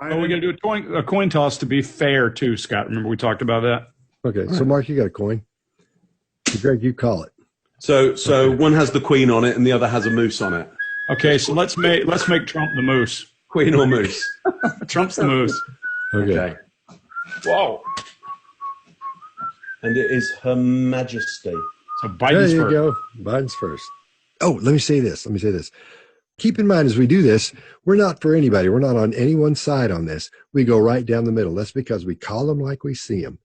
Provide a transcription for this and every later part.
Oh, we got to do a coin toss to be fair too, Scott. Remember we talked about that? Okay, so Mark, you got a coin. Greg, you call it. So one has the queen on it and the other has a moose on it. Okay, so let's make Trump the moose. Queen or moose? Trump's the moose. Okay. Whoa. And it is Her Majesty. So Biden's there you first. go. Biden's first. Oh, let me say this. Keep in mind as we do this, we're not for anybody. We're not on anyone's side on this. We go right down the middle. That's because we call them like we see them.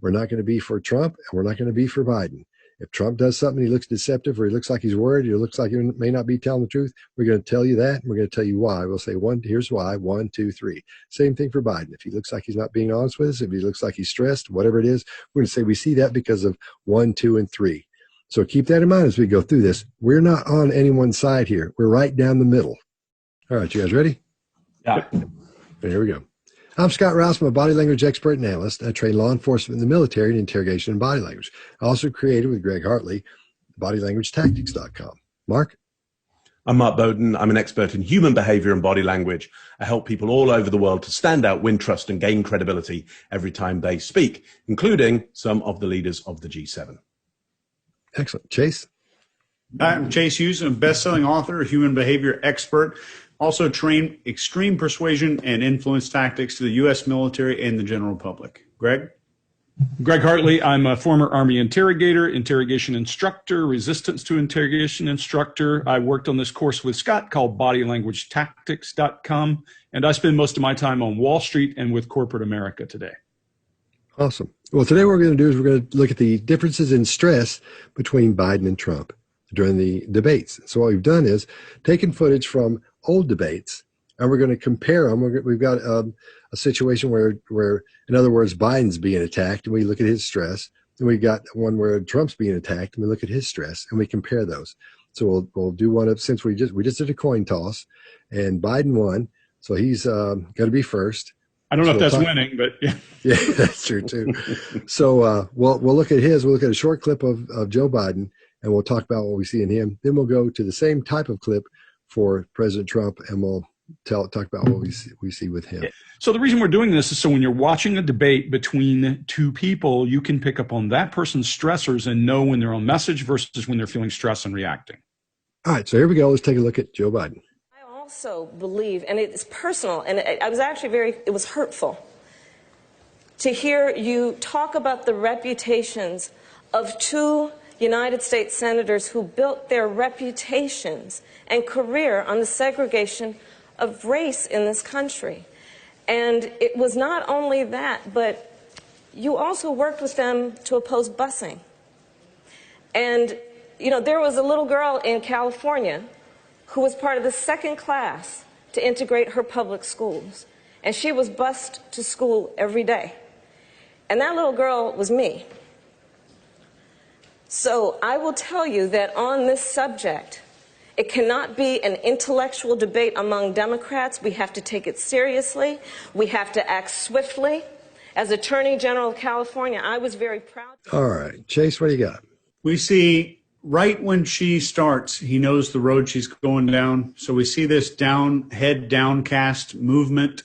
We're not going to be for Trump, and we're not going to be for Biden. If Trump does something, he looks deceptive, or he looks like he's worried, or he looks like he may not be telling the truth, we're going to tell you that, and we're going to tell you why. We'll say, here's why, 1, 2, 3. Same thing for Biden. If he looks like he's not being honest with us, if he looks like he's stressed, whatever it is, we're going to say we see that because of 1, 2, and 3. So keep that in mind as we go through this. We're not on anyone's side here. We're right down the middle. All right, you guys ready? Yeah. Here we go. I'm Scott Rouse. I'm a body language expert and analyst. I train law enforcement in the military in interrogation and body language. I also created with Greg Hartley, bodylanguagetactics.com. Mark? I'm Mark Bowden. I'm an expert in human behavior and body language. I help people all over the world to stand out, win trust, and gain credibility every time they speak, including some of the leaders of the G7. Excellent. Chase? I'm Chase Hughes. I'm a best-selling author, human behavior expert. Also train extreme persuasion and influence tactics to the U.S. military and the general public. Greg? Greg Hartley. I'm a former Army interrogator, interrogation instructor, resistance to interrogation instructor. I worked on this course with Scott called bodylanguagetactics.com, and I spend most of my time on Wall Street and with corporate America today. Awesome. Well, today what we're going to do is we're going to look at the differences in stress between Biden and Trump during the debates. So what we've done is taken footage from old debates, and we're going to compare them. We've got a situation where, in other words, Biden's being attacked, and we look at his stress. And we've got one where Trump's being attacked, and we look at his stress, and we compare those. So we'll do one of, since we just did a coin toss, and Biden won, so he's going to be first. I don't know if that's winning, but yeah. Yeah, that's true too. So we'll look at his. We'll look at a short clip of Joe Biden, and we'll talk about what we see in him. Then we'll go to the same type of clip for President Trump, and we'll talk about what we see with him. So the reason we're doing this is so when you're watching a debate between two people, you can pick up on that person's stressors and know when they're on message versus when they're feeling stress and reacting. All right, so here we go. Let's take a look at Joe Biden. I also believe, and it's personal, and I was actually it was hurtful to hear you talk about the reputations of two United States senators who built their reputations and career on the segregation of race in this country. And it was not only that, but you also worked with them to oppose busing. And, you know, there was a little girl in California who was part of the second class to integrate her public schools. And she was bused to school every day. And that little girl was me. So I will tell you that on this subject, it cannot be an intellectual debate among Democrats. We have to take it seriously. We have to act swiftly. As Attorney General of California, I was very proud. All right, Chase, what do you got? We see right when she starts, he knows the road she's going down. So we see this head downcast movement.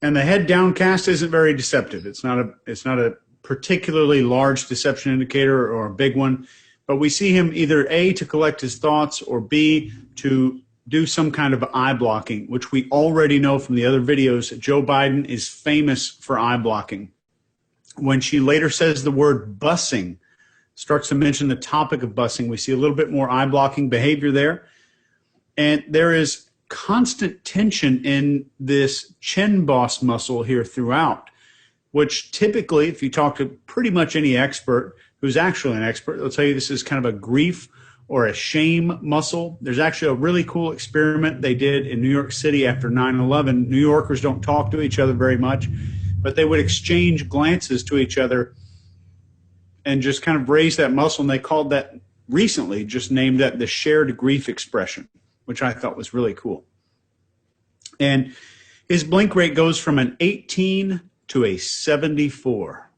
And the head downcast isn't very deceptive. It's not a particularly large deception indicator or a big one, but we see him either A, to collect his thoughts, or B, to do some kind of eye blocking, which we already know from the other videos that Joe Biden is famous for eye blocking. When she later says the word busing, starts to mention the topic of busing, we see a little bit more eye blocking behavior there. And there is constant tension in this chin boss muscle here throughout, which typically, if you talk to pretty much any expert who's actually an expert, they'll tell you this is kind of a grief or a shame muscle. There's actually a really cool experiment they did in New York City after 9/11. New Yorkers don't talk to each other very much, but they would exchange glances to each other and just kind of raise that muscle. And they called that recently, just named that the shared grief expression, which I thought was really cool. And his blink rate goes from an 18 to a 74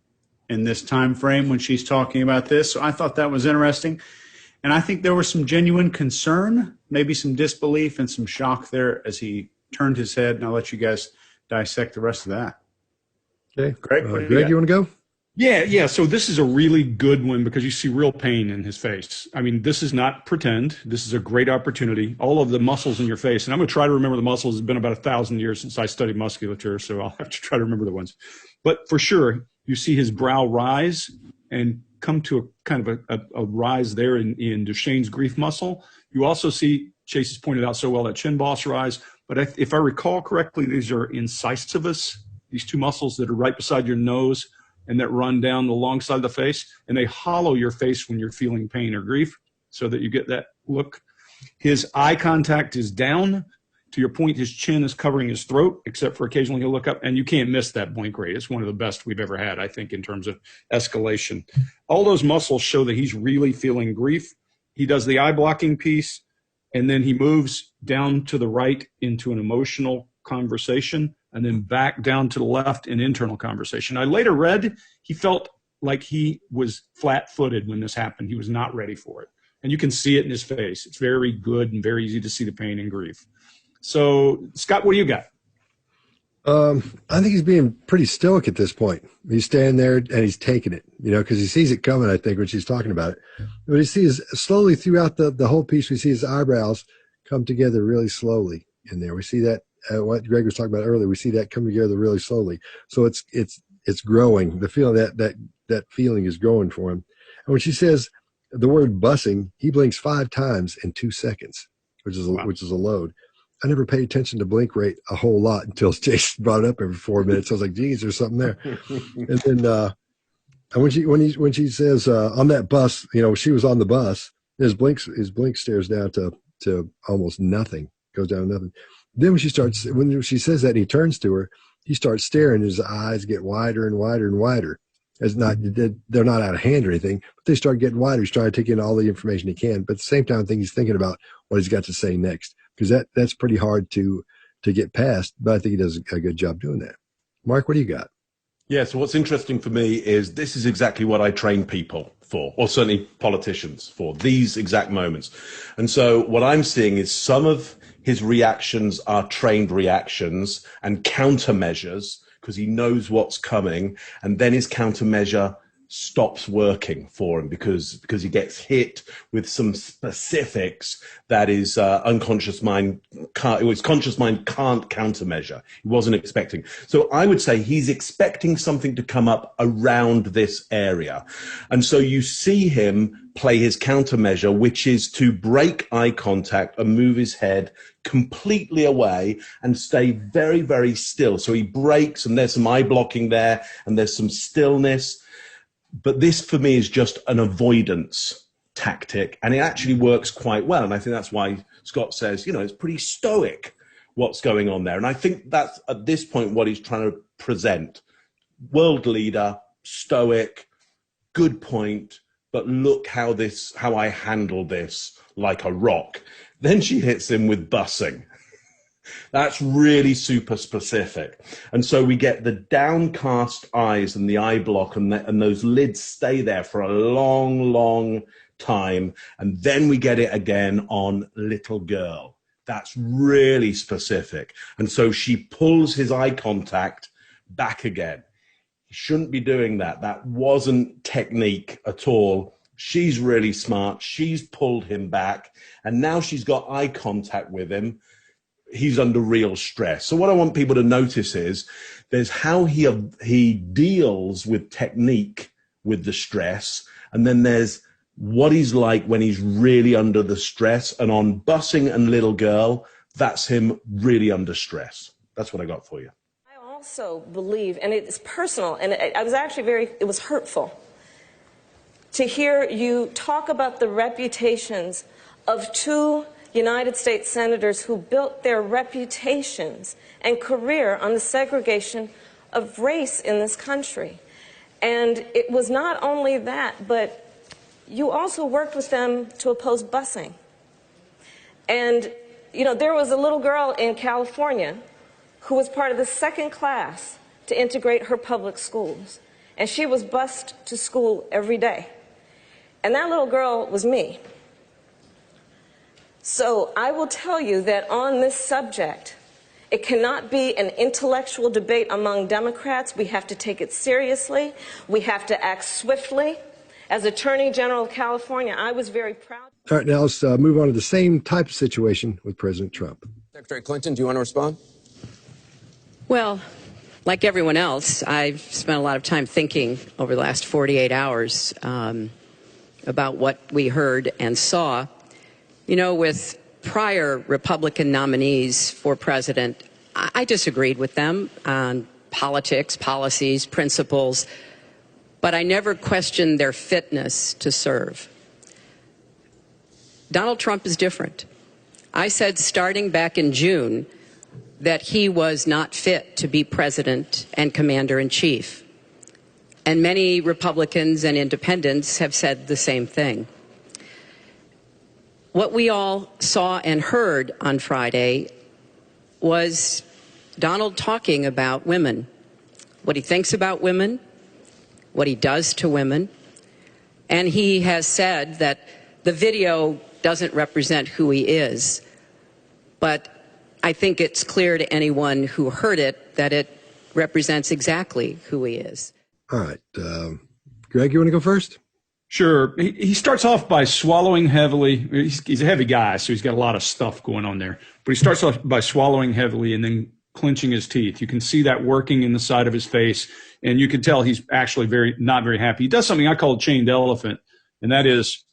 in this time frame when she's talking about this. So I thought that was interesting. And I think there was some genuine concern, maybe some disbelief and some shock there as he turned his head. And I'll let you guys dissect the rest of that. Okay. Greg, what do you Greg, got? you want to go? Yeah. So this is a really good one because you see real pain in his face. I mean, this is not pretend. This is a great opportunity. All of the muscles in your face, and I'm going to try to remember the muscles. It's been about 1,000 years since I studied musculature, so I'll have to try to remember the ones. But for sure, you see his brow rise and come to a kind of a rise there in Duchenne's grief muscle. You also see, Chase has pointed out so well, that chin boss rise. But if I recall correctly, these are incisivus, these two muscles that are right beside your nose and that run down the long side of the face, and they hollow your face when you're feeling pain or grief so that you get that look. His eye contact is down. To your point, his chin is covering his throat, except for occasionally he'll look up, and you can't miss that blink rate. It's one of the best we've ever had, I think, in terms of escalation. All those muscles show that he's really feeling grief. He does the eye blocking piece, and then he moves down to the right into an emotional conversation, and then back down to the left in internal conversation. I later read he felt like he was flat-footed when this happened. He was not ready for it. And you can see it in his face. It's very good and very easy to see the pain and grief. So, Scott, what do you got? I think he's being pretty stoic at this point. He's standing there and he's taking it, because he sees it coming, I think, when she's talking about it. But he sees slowly throughout the whole piece, we see his eyebrows come together really slowly in there. We see that, what Greg was talking about earlier, we see that come together really slowly. So it's growing. The feeling that feeling is growing for him. And when she says the word bussing, he blinks 5 times in 2 seconds, which is a load. I never paid attention to blink rate a whole lot until Jason brought it up every 4 minutes. I was like, geez, there's something there. And then when she says on that bus, she was on the bus, his blink stares down to almost nothing, goes down to nothing. Then when she says that and he turns to her, he starts staring, his eyes get wider and wider and wider. They're not out of hand or anything, but they start getting wider. He's trying to take in all the information he can, but at the same time, I think he's thinking about what he's got to say next, because that's pretty hard to get past, but I think he does a good job doing that. Mark, what do you got? Yeah, so what's interesting for me is this is exactly what I train people for, or certainly politicians for, these exact moments. And so what I'm seeing is some of his reactions are trained reactions and countermeasures, because he knows what's coming, and then his countermeasure stops working for him because he gets hit with some specifics that his unconscious mind his conscious mind can't countermeasure. He wasn't expecting. So I would say he's expecting something to come up around this area. And so you see him play his countermeasure, which is to break eye contact and move his head completely away and stay very, very still. So he breaks, and there's some eye blocking there, and there's some stillness. But this, for me, is just an avoidance tactic, and it actually works quite well. And I think that's why Scott says, it's pretty stoic what's going on there. And I think that's, at this point, what he's trying to present. World leader, stoic, good point, but look how I handle this like a rock. Then she hits him with bussing. That's really super specific. And so we get the downcast eyes and the eye block, and those lids stay there for a long, long time. And then we get it again on little girl. That's really specific. And so she pulls his eye contact back again. He shouldn't be doing that. That wasn't technique at all. She's really smart. She's pulled him back, and now she's got eye contact with him. He's under real stress. So what I want people to notice is there's how he deals with technique with the stress, and then there's what he's like when he's really under the stress. And on bussing and little girl, that's him really under stress. That's what I got for you. I also believe, and it's personal, and I was actually it was hurtful to hear you talk about the reputations of 2 United States senators who built their reputations and career on the segregation of race in this country. And it was not only that, but you also worked with them to oppose busing. And, there was a little girl in California who was part of the 2nd class to integrate her public schools. And she was bused to school every day. And that little girl was me. So I will tell you that on this subject, It cannot be an intellectual debate among Democrats. We have to take it seriously. We have to act swiftly. As Attorney General of California, I was very proud. All right, now let's move on to the same type of situation with President Trump. Secretary Clinton, do you want to respond? Well, like everyone else, I've spent a lot of time thinking over the last 48 hours about what we heard and saw. You know, with prior Republican nominees for president, I disagreed with them on politics, policies, principles, but I never questioned their fitness to serve. Donald Trump is different. I said starting back in June that he was not fit to be president and commander-in-chief. And many Republicans and independents have said the same thing. What we all saw and heard on Friday was Donald talking about women, what he thinks about women, what he does to women. And he has said that the video doesn't represent who he is. But I think it's clear to anyone who heard it that it represents exactly who he is. All right. Greg, you want to go first? Sure. He starts off by swallowing heavily. He's a heavy guy, so he's got a lot of stuff going on there. But he starts off by swallowing heavily and then clenching his teeth. You can see that working in the side of his face, and you can tell he's actually not very happy. He does something I call a chained elephant, and that is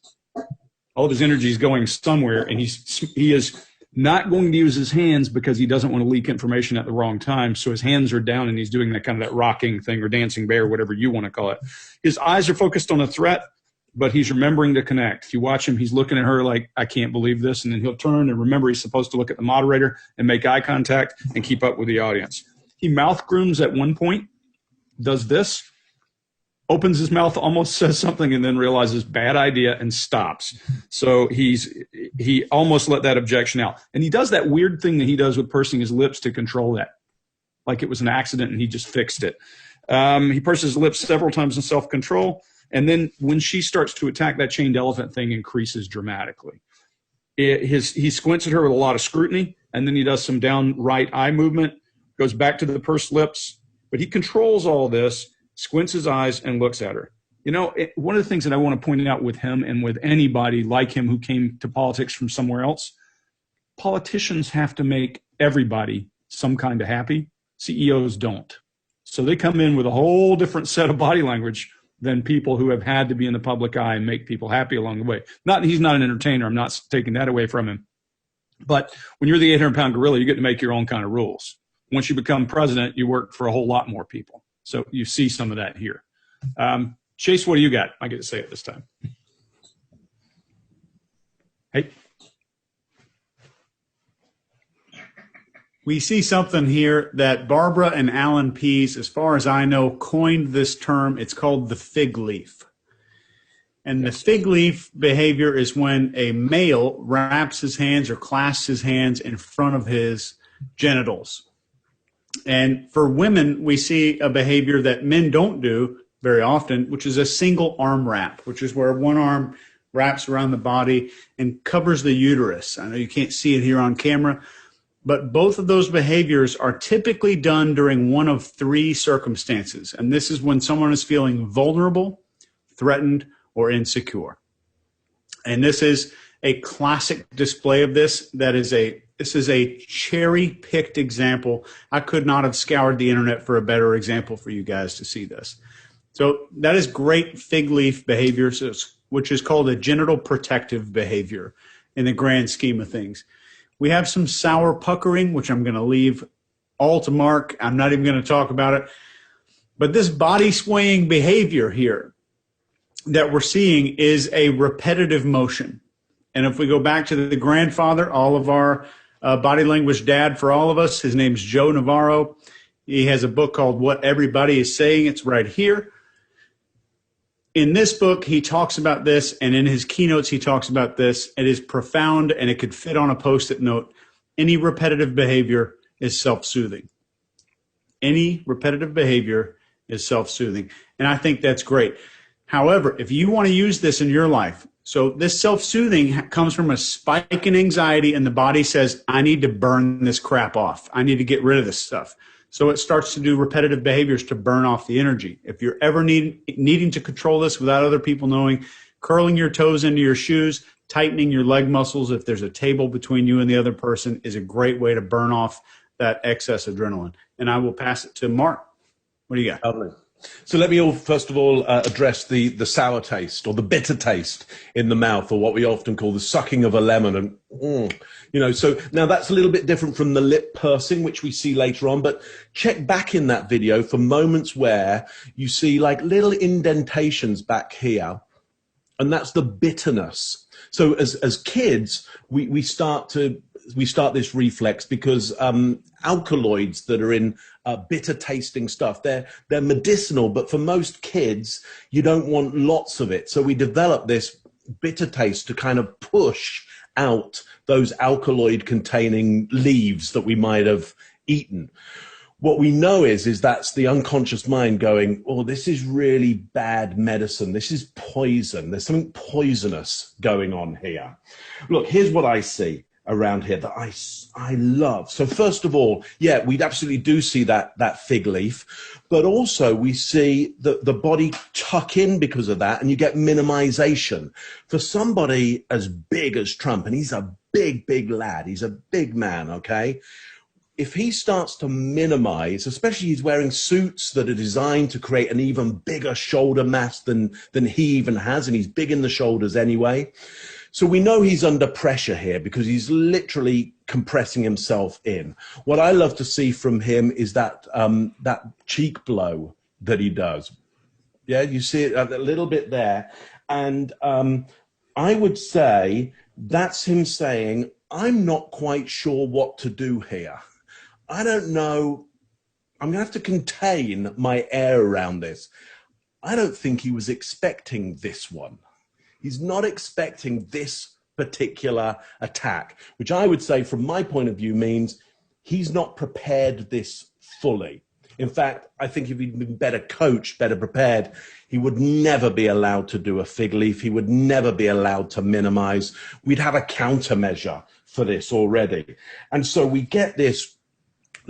all of his energy is going somewhere, and he is not going to use his hands because he doesn't want to leak information at the wrong time. So his hands are down, and he's doing that kind of that rocking thing or dancing bear, whatever you want to call it. His eyes are focused on a threat, but he's remembering to connect. If you watch him, he's looking at her like, I can't believe this. And then he'll turn and remember he's supposed to look at the moderator and make eye contact and keep up with the audience. He mouth grooms at one point, does this, opens his mouth, almost says something, and then realizes bad idea and stops. So he almost let that objection out. And he does that weird thing that he does with pursing his lips to control that, like it was an accident and he just fixed it. He purses his lips several times in self-control. And then when she starts to attack, that chained elephant thing increases dramatically. He squints at her with a lot of scrutiny, and then he does some downright eye movement, goes back to the pursed lips, but he controls all this, squints his eyes, and looks at her. You know, one of the things that I want to point out with him and with anybody like him who came to politics from somewhere else, politicians have to make everybody some kind of happy. CEOs don't. So they come in with a whole different set of body language than people who have had to be in the public eye and make people happy along the way. He's not an entertainer. I'm not taking that away from him. But when you're the 800-pound gorilla, you get to make your own kind of rules. Once you become president, you work for a whole lot more people. So you see some of that here. Chase, what do you got? I get to say it this time. Hey. We see something here that Barbara and Alan Pease, as far as I know, coined this term. It's called the fig leaf. And the fig leaf behavior is when a male wraps his hands or clasps his hands in front of his genitals. And for women, we see a behavior that men don't do very often, which is a single arm wrap, which is where one arm wraps around the body and covers the uterus. I know you can't see it here on camera, but both of those behaviors are typically done during one of three circumstances. And this is when someone is feeling vulnerable, threatened, or insecure. And this is a classic display of this. This is a cherry-picked example. I could not have scoured the internet for a better example for you guys to see this. So that is great fig leaf behavior, which is called a genital protective behavior in the grand scheme of things. We have some sour puckering, which I'm going to leave all to Mark. I'm not even going to talk about it. But this body swaying behavior here that we're seeing is a repetitive motion. And if we go back to the grandfather, all of our body language dad for all of us, his name's Joe Navarro. He has a book called What Everybody is Saying. It's right here. In this book, he talks about this, and in his keynotes, he talks about this. It is profound, and it could fit on a Post-it note. Any repetitive behavior is self-soothing. Any repetitive behavior is self-soothing, and I think that's great. However, if you want to use this in your life, So this self-soothing comes from a spike in anxiety, and the body says, I need to burn this crap off. I need to get rid of this stuff. So it starts to do repetitive behaviors to burn off the energy. If you're ever needing to control this without other people knowing, curling your toes into your shoes, tightening your leg muscles if there's a table between you and the other person is a great way to burn off that excess adrenaline. And I will pass it to Mark. What do you got? Lovely. So let me first of all address the sour taste or the bitter taste in the mouth, or what we often call the sucking of a lemon. And so now that's a little bit different from the lip pursing, which we see later on. But check back in that video for moments where you see like little indentations back here, and that's the bitterness. So as kids, we start this reflex because alkaloids that are in bitter tasting stuff, they're medicinal, but for most kids, you don't want lots of it. So we develop this bitter taste to kind of push out those alkaloid containing leaves that we might have eaten. What we know is that's the unconscious mind going, oh, this is really bad medicine. This is poison. There's something poisonous going on here. Look, here's what I see around here that I love. So first of all, yeah, we absolutely do see that fig leaf, but also we see the body tuck in because of that, and you get minimization. For somebody as big as Trump, and he's a big lad, he's a big man, okay? If he starts to minimize, especially he's wearing suits that are designed to create an even bigger shoulder mass than he even has, and he's big in the shoulders anyway. So we know he's under pressure here because he's literally compressing himself in. What I love to see from him is that cheek blow that he does. Yeah, you see it a little bit there. And I would say that's him saying, I'm not quite sure what to do here. I don't know. I'm going to have to contain my air around this. I don't think he was expecting this one. He's not expecting this particular attack, which I would say from my point of view means he's not prepared this fully. In fact, I think if he'd been better coached, better prepared, he would never be allowed to do a fig leaf. He would never be allowed to minimize. We'd have a countermeasure for this already. And so we get this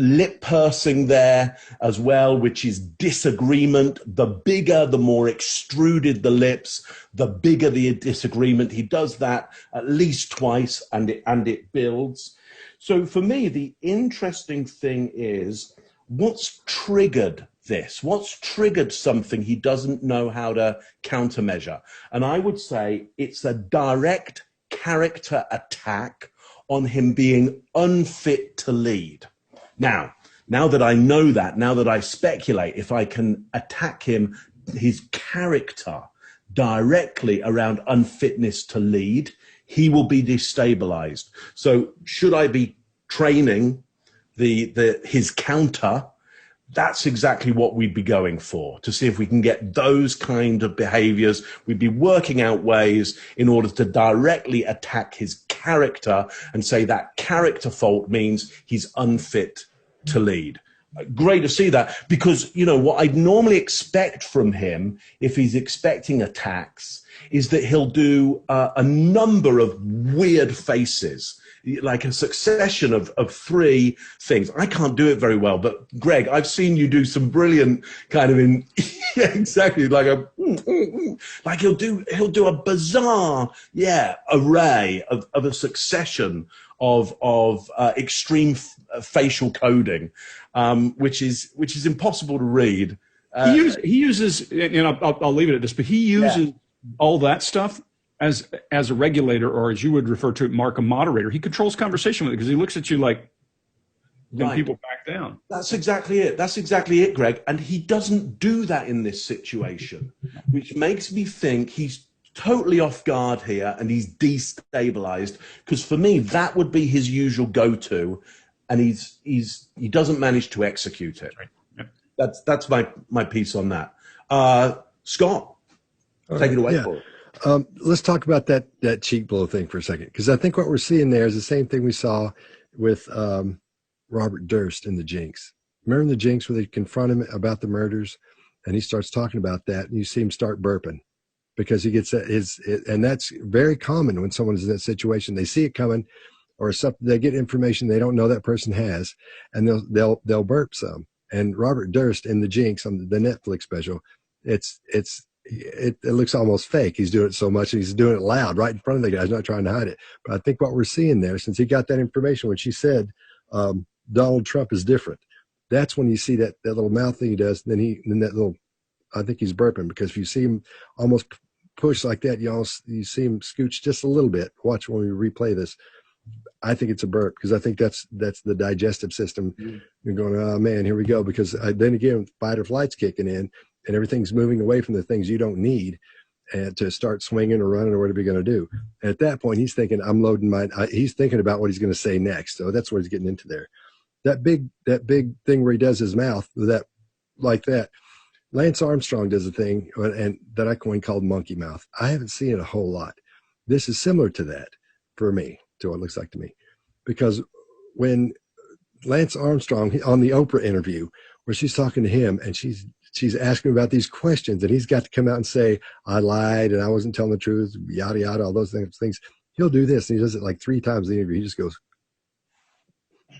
lip pursing there as well, which is disagreement. The bigger, the more extruded the lips, the bigger the disagreement. He does that at least twice, and it builds. So for me, the interesting thing is what's triggered this? What's triggered something he doesn't know how to countermeasure? And I would say it's a direct character attack on him being unfit to lead. Now that I know that, now that I speculate, if I can attack him, his character directly around unfitness to lead, he will be destabilized. So should I be training his counter? That's exactly what we'd be going for, to see if we can get those kind of behaviors. We'd be working out ways in order to directly attack his character and say that character fault means he's unfit to lead. Great to see that, because, you know, what I'd normally expect from him, if he's expecting attacks, is that he'll do a number of weird faces, like a succession of three things. I can't do it very well, but Greg, I've seen you do some brilliant kind of yeah, exactly, like like he'll do a bizarre, array of a succession of extreme facial coding, which is impossible to read. He uses, and I'll leave it at this, but he uses all that stuff as a regulator, or as you would refer to it, Mark, a moderator. He controls conversation with it because he looks at you like, then people back down. That's exactly it. That's exactly it, Greg. And he doesn't do that in this situation, which makes me think he's totally off guard here and he's destabilized, because for me, that would be his usual go-to, and he doesn't manage to execute it. Right. Yep. That's my piece on that. Scott, take it away. Yeah. Let's talk about that cheek blow thing for a second, because I think what we're seeing there is the same thing we saw with Robert Durst in The Jinx. Remember in The Jinx where they confront him about the murders, and he starts talking about that, and you see him start burping. because he gets and that's very common when someone is in that situation. They see it coming, or something. They get information they don't know that person has, and they'll burp some. And Robert Durst in The Jinx on the Netflix special, it looks almost fake. He's doing it so much, and he's doing it loud right in front of the guy. He's not trying to hide it. But I think what we're seeing there, since he got that information when she said Donald Trump is different, that's when you see that little mouth thing he does. Then that little, I think he's burping, because if you see him almost push like that, you see him scooch just a little bit. Watch when we replay this. I think it's a burp, because I think that's the digestive system. You're going, oh man, here we go. Because then again, fight or flight's kicking in, and everything's moving away from the things you don't need, and to start swinging or running or whatever you're going to do. And at that point, he's thinking, I'm loading he's thinking about what he's going to say next. So that's what he's getting into there. That big thing where he does his mouth like that. Lance Armstrong does a thing and that I coined called monkey mouth. I haven't seen it a whole lot. This is similar to that for me, to what it looks like to me, because when Lance Armstrong on the Oprah interview where she's talking to him and she's asking about these questions, and he's got to come out and say, I lied and I wasn't telling the truth, yada, yada, all those things. He'll do this, and he does it like 3 times in the interview. He just goes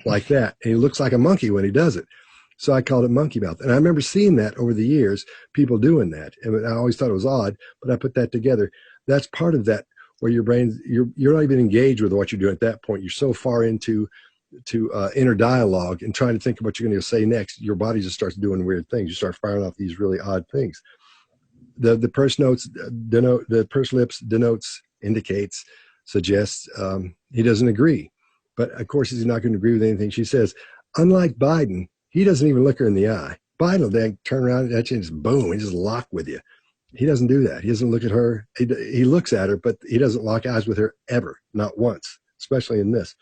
like that. And he looks like a monkey when he does it. So I called it monkey mouth. And I remember seeing that over the years, people doing that. And I always thought it was odd, but I put that together. That's part of that, where your brain, you're not even engaged with what you're doing at that point. You're so far into inner dialogue and trying to think of what you're going to say next. Your body just starts doing weird things. You start firing off these really odd things. The pursed lips denotes, indicates, suggests he doesn't agree. But of course, he's not going to agree with anything she says. Unlike Biden, he doesn't even look her in the eye. Biden will then turn around and just boom, he just lock with you. He doesn't do that. He doesn't look at her. He looks at her, but he doesn't lock eyes with her ever, not once, especially in this.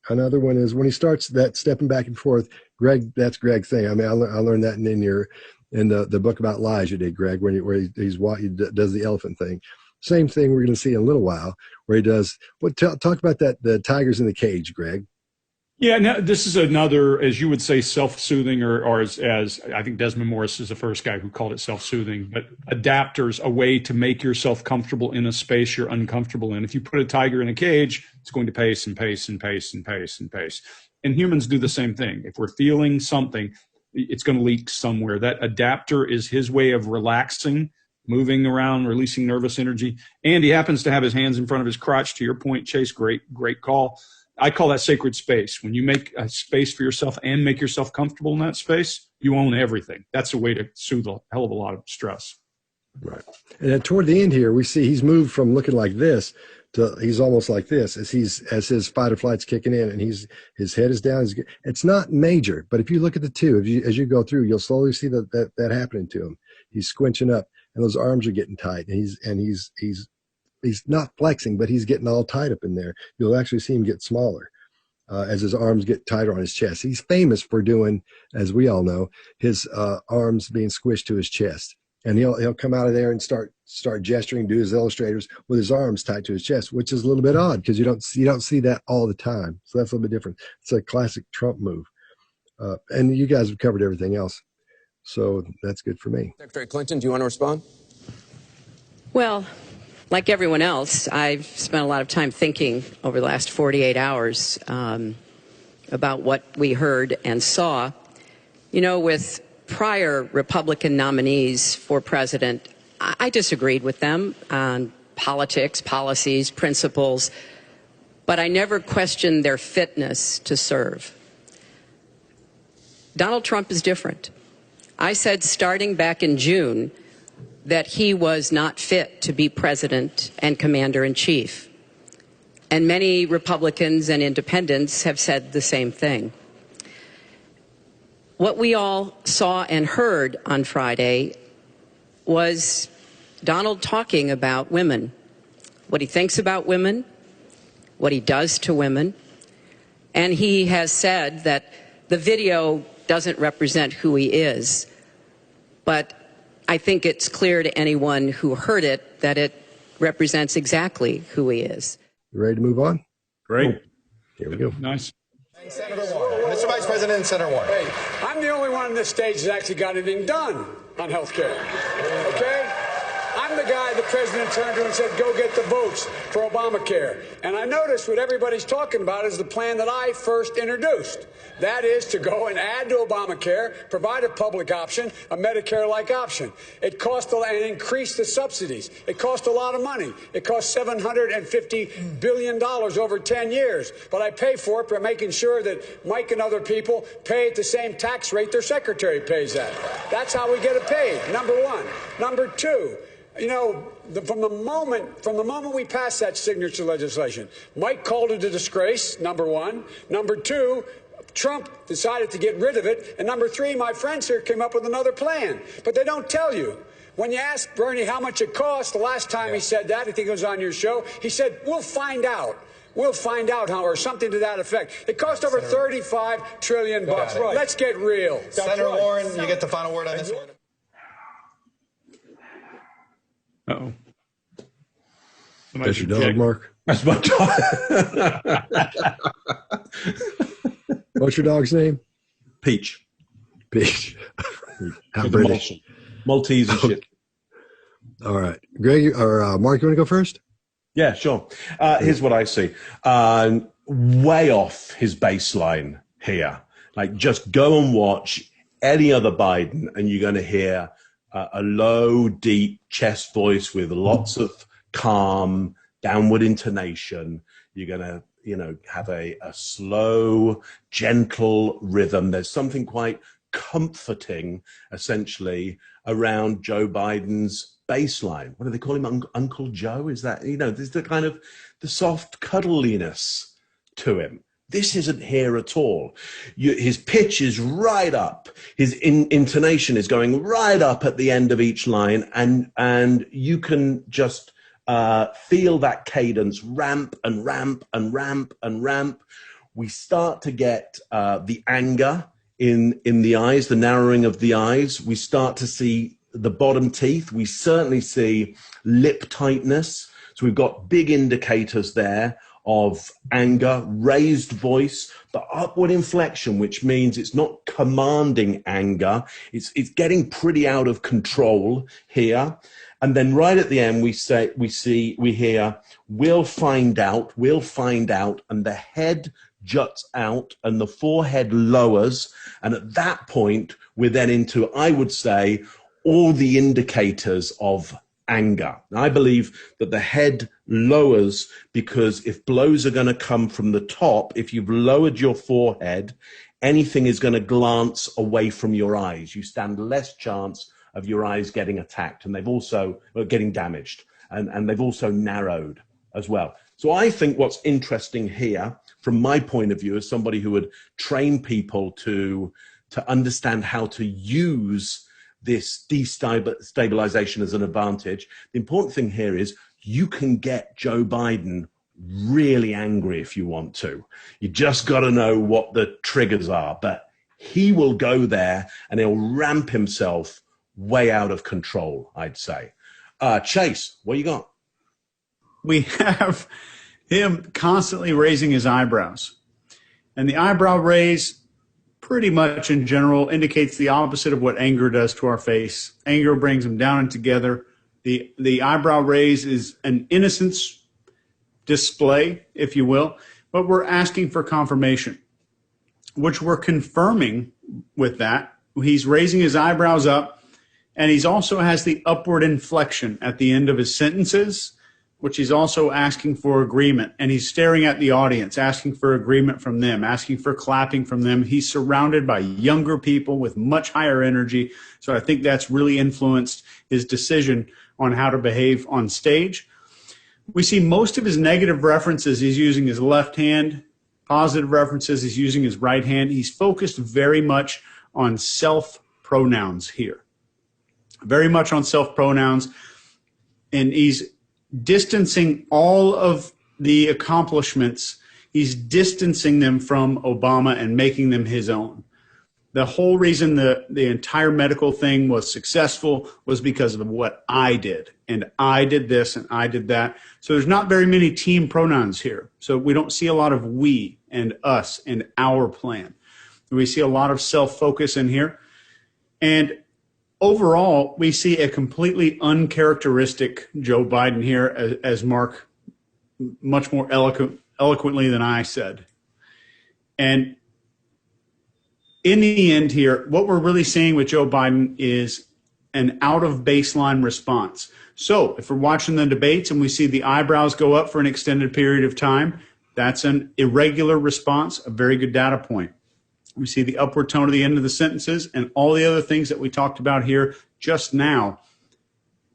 Another one is when he starts that stepping back and forth. Greg, that's Greg's thing. I mean, I learned that in the book about lies you did, Greg, where he does the elephant thing. Same thing we're going to see in a little while, where he does. Talk about that, the tigers in the cage, Greg. Yeah, now this is another, as you would say, self-soothing, or as I think Desmond Morris is the first guy who called it self-soothing, but adapters, a way to make yourself comfortable in a space you're uncomfortable in. If you put a tiger in a cage, it's going to pace and pace and pace and pace and pace. And humans do the same thing. If we're feeling something, it's going to leak somewhere. That adapter is his way of relaxing, moving around, releasing nervous energy. And he happens to have his hands in front of his crotch. To your point, Chase, great call. I call that sacred space. When you make a space for yourself and make yourself comfortable in that space, you own everything. That's a way to soothe a hell of a lot of stress. Right. And then toward the end here, we see he's moved from looking like this to he's almost like this as his fight or flight's kicking in, and his head is down. It's not major, but if you look at the two, as you go through, you'll slowly see that happening to him. He's squinching up, and those arms are getting tight, and he's not flexing, but he's getting all tight up in there. You'll actually see him get smaller as his arms get tighter on his chest. He's famous for doing, as we all know, his arms being squished to his chest. And he'll come out of there and start gesturing, do his illustrators with his arms tight to his chest, which is a little bit odd because you don't see that all the time. So that's a little bit different. It's a classic Trump move. And you guys have covered everything else. So that's good for me. Secretary Clinton, do you want to respond? Well, like everyone else, I've spent a lot of time thinking over the last 48 hours about what we heard and saw. You know, with prior Republican nominees for president, I disagreed with them on politics, policies, principles, but I never questioned their fitness to serve. Donald Trump is different. I said starting back in June that he was not fit to be president and commander-in-chief. And many Republicans and independents have said the same thing. What we all saw and heard on Friday was Donald talking about women, what he thinks about women, what he does to women. And he has said that the video doesn't represent who he is, but I think it's clear to anyone who heard it that it represents exactly who he is. You ready to move on? Great. Here we go. Nice. Senator Warren. Mr. Vice President and Senator Warren. Hey, I'm the only one on this stage that actually got anything done on health care. Okay? the guy the president turned to and said, go get the votes for Obamacare. And I noticed what everybody's talking about is the plan that I first introduced. That is to go and add to Obamacare, provide a public option, a Medicare-like option. It cost and increase the subsidies. It cost a lot of money. It cost $750 billion over 10 years. But I pay for it by making sure that Mike and other people pay at the same tax rate their secretary pays at. That's how we get it paid, number one. Number two, you know, from the moment we passed that signature legislation, Mike called it a disgrace, number one. Number two, Trump decided to get rid of it. And number three, my friends here came up with another plan. But they don't tell you. When you ask Bernie how much it cost, the last time he said that, I think it was on your show, he said, we'll find out. We'll find out how, or something to that effect. It cost over $35 trillion bucks. Right. Let's get real. Senator Warren, you get the final word on this one. Uh-oh. That's your dog, Mark? That's my dog. What's your dog's name? Peach. Peach. How With the British. Maltese and shit. All right. Greg or Mark, you want to go first? Yeah, sure. Here's what I see. Way off his baseline here. Like, just go and watch any other Biden, and you're going to hear a low, deep chest voice with lots of calm, downward intonation. You're going to, have a slow, gentle rhythm. There's something quite comforting, essentially, around Joe Biden's baseline. What do they call him? Uncle Joe? Is that, there's the kind of the soft cuddliness to him. This isn't here at all. His pitch is right up. His intonation is going right up at the end of each line. And you can just feel that cadence ramp and ramp and ramp and ramp. We start to get the anger in the eyes, the narrowing of the eyes. We start to see the bottom teeth. We certainly see lip tightness. So we've got big indicators there of anger, raised voice, but upward inflection, which means it's not commanding anger. It's getting pretty out of control here. And then right at the end, we hear, we'll find out, and the head juts out and the forehead lowers. And at that point, we're then into, I would say, all the indicators of anger. Now, I believe that the head lowers because if blows are going to come from the top, if you've lowered your forehead, anything is going to glance away from your eyes. You stand less chance of your eyes getting attacked, and they've also getting damaged, and they've also narrowed as well. So I think what's interesting here, from my point of view, as somebody who would train people to understand how to use this destabilization as an advantage, the important thing here is you can get Joe Biden really angry if you want to. You just got to know what the triggers are, but he will go there and he'll ramp himself way out of control, I'd say. Chase, what you got? We have him constantly raising his eyebrows. And the eyebrow raise pretty much in general indicates the opposite of what anger does to our face. Anger brings them down and together. The eyebrow raise is an innocence display, if you will, but we're asking for confirmation, which we're confirming with that. He's raising his eyebrows up, and he's also has the upward inflection at the end of his sentences, which he's also asking for agreement. And he's staring at the audience, asking for agreement from them, asking for clapping from them. He's surrounded by younger people with much higher energy. So I think that's really influenced his decision on how to behave on stage. We see most of his negative references, he's using his left hand. Positive references, he's using his right hand. He's focused very much on self-pronouns here. Very much on self-pronouns. And he's distancing all of the accomplishments. He's distancing them from Obama and making them his own. The whole reason the entire medical thing was successful was because of what I did. And I did this and I did that. So there's not very many team pronouns here. So we don't see a lot of we and us and our plan. We see a lot of self-focus in here. And overall, we see a completely uncharacteristic Joe Biden here, as Mark much more eloquently than I said. And in the end here, what we're really seeing with Joe Biden is an out of baseline response. So if we're watching the debates and we see the eyebrows go up for an extended period of time, that's an irregular response, a very good data point. We see the upward tone at the end of the sentences and all the other things that we talked about here just now.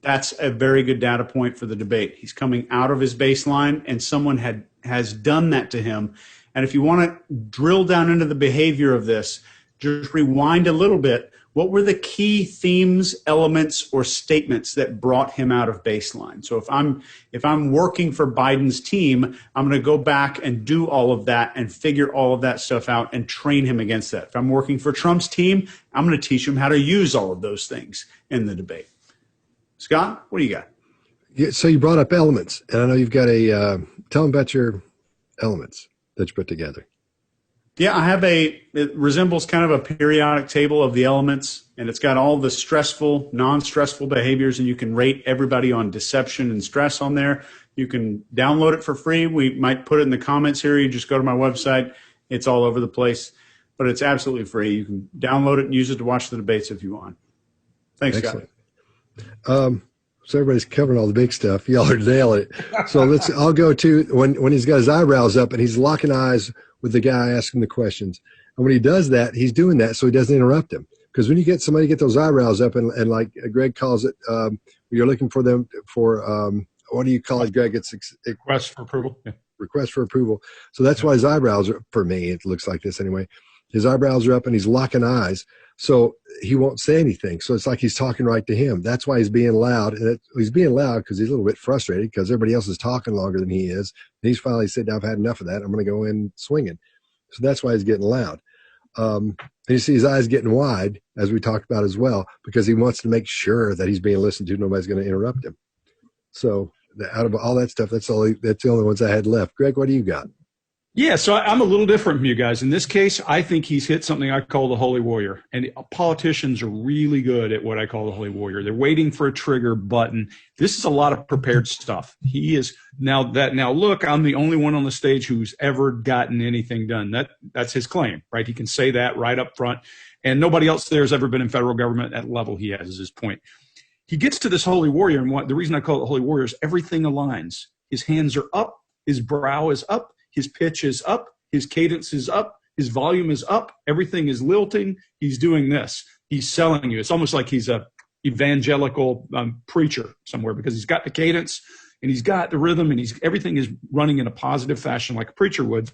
That's a very good data point for the debate. He's coming out of his baseline, and someone has done that to him. And if you want to drill down into the behavior of this, just rewind a little bit. What were the key themes, elements, or statements that brought him out of baseline? So if I'm working for Biden's team, I'm going to go back and do all of that and figure all of that stuff out and train him against that. If I'm working for Trump's team, I'm going to teach him how to use all of those things in the debate. Scott, what do you got? Yeah, so you brought up elements, and I know you've got tell them about your elements that you put together. Yeah, I have it resembles kind of a periodic table of the elements, and it's got all the stressful, non-stressful behaviors, and you can rate everybody on deception and stress on there. You can download it for free. We might put it in the comments here. You just go to my website. It's all over the place, but it's absolutely free. You can download it and use it to watch the debates if you want. Thanks, Excellent. Scott. So everybody's covering all the big stuff. Y'all are nailing it. So I'll go to when he's got his eyebrows up and he's locking eyes with the guy asking the questions. And when he does that, he's doing that so he doesn't interrupt him. Because when you get somebody get those eyebrows up and like Greg calls it, you're looking for them for, what do you call it, Greg? It's request for approval. Yeah. Request for approval. So that's why his eyebrows are, for me, it looks like this anyway. His eyebrows are up and he's locking eyes. So he won't say anything. So it's like he's talking right to him. That's why he's being loud. And he's being loud because he's a little bit frustrated because everybody else is talking longer than he is. And he's finally said, I've had enough of that. I'm going to go in swinging. So that's why he's getting loud. And you see his eyes getting wide, as we talked about as well, because he wants to make sure that he's being listened to. Nobody's going to interrupt him. So out of all that stuff, that's the only ones I had left. Greg, what do you got? Yeah, so I'm a little different from you guys. In this case, I think he's hit something I call the holy warrior. And politicians are really good at what I call the holy warrior. They're waiting for a trigger button. This is a lot of prepared stuff. He is now look, I'm the only one on the stage who's ever gotten anything done. That's his claim, right? He can say that right up front. And nobody else there has ever been in federal government at the level he has, is his point. He gets to this holy warrior, and the reason I call it holy warrior is everything aligns. His hands are up, his brow is up, his pitch is up, his cadence is up, his volume is up, everything is lilting. He's doing this. He's selling you. It's almost like he's a evangelical preacher somewhere because he's got the cadence and he's got the rhythm and everything is running in a positive fashion like a preacher would.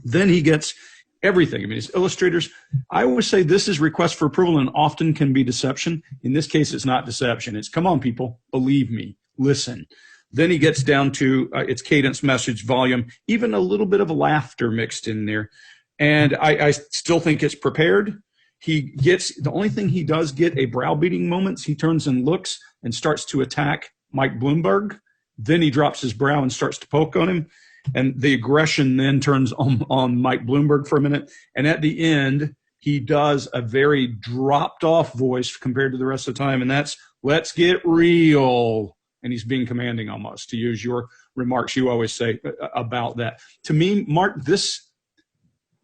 Then he gets everything. I mean, his illustrators, I always say this is request for approval and often can be deception. In this case, it's not deception. It's, come on, people, believe me, listen. Then he gets down to its cadence, message, volume, even a little bit of laughter mixed in there. And I still think it's prepared. The only thing he does get a browbeating moments, he turns and looks and starts to attack Mike Bloomberg. Then he drops his brow and starts to poke on him. And the aggression then turns on Mike Bloomberg for a minute. And at the end, he does a very dropped off voice compared to the rest of the time. And that's, let's get real. And he's being commanding almost, to use your remarks you always say about that. To me, Mark,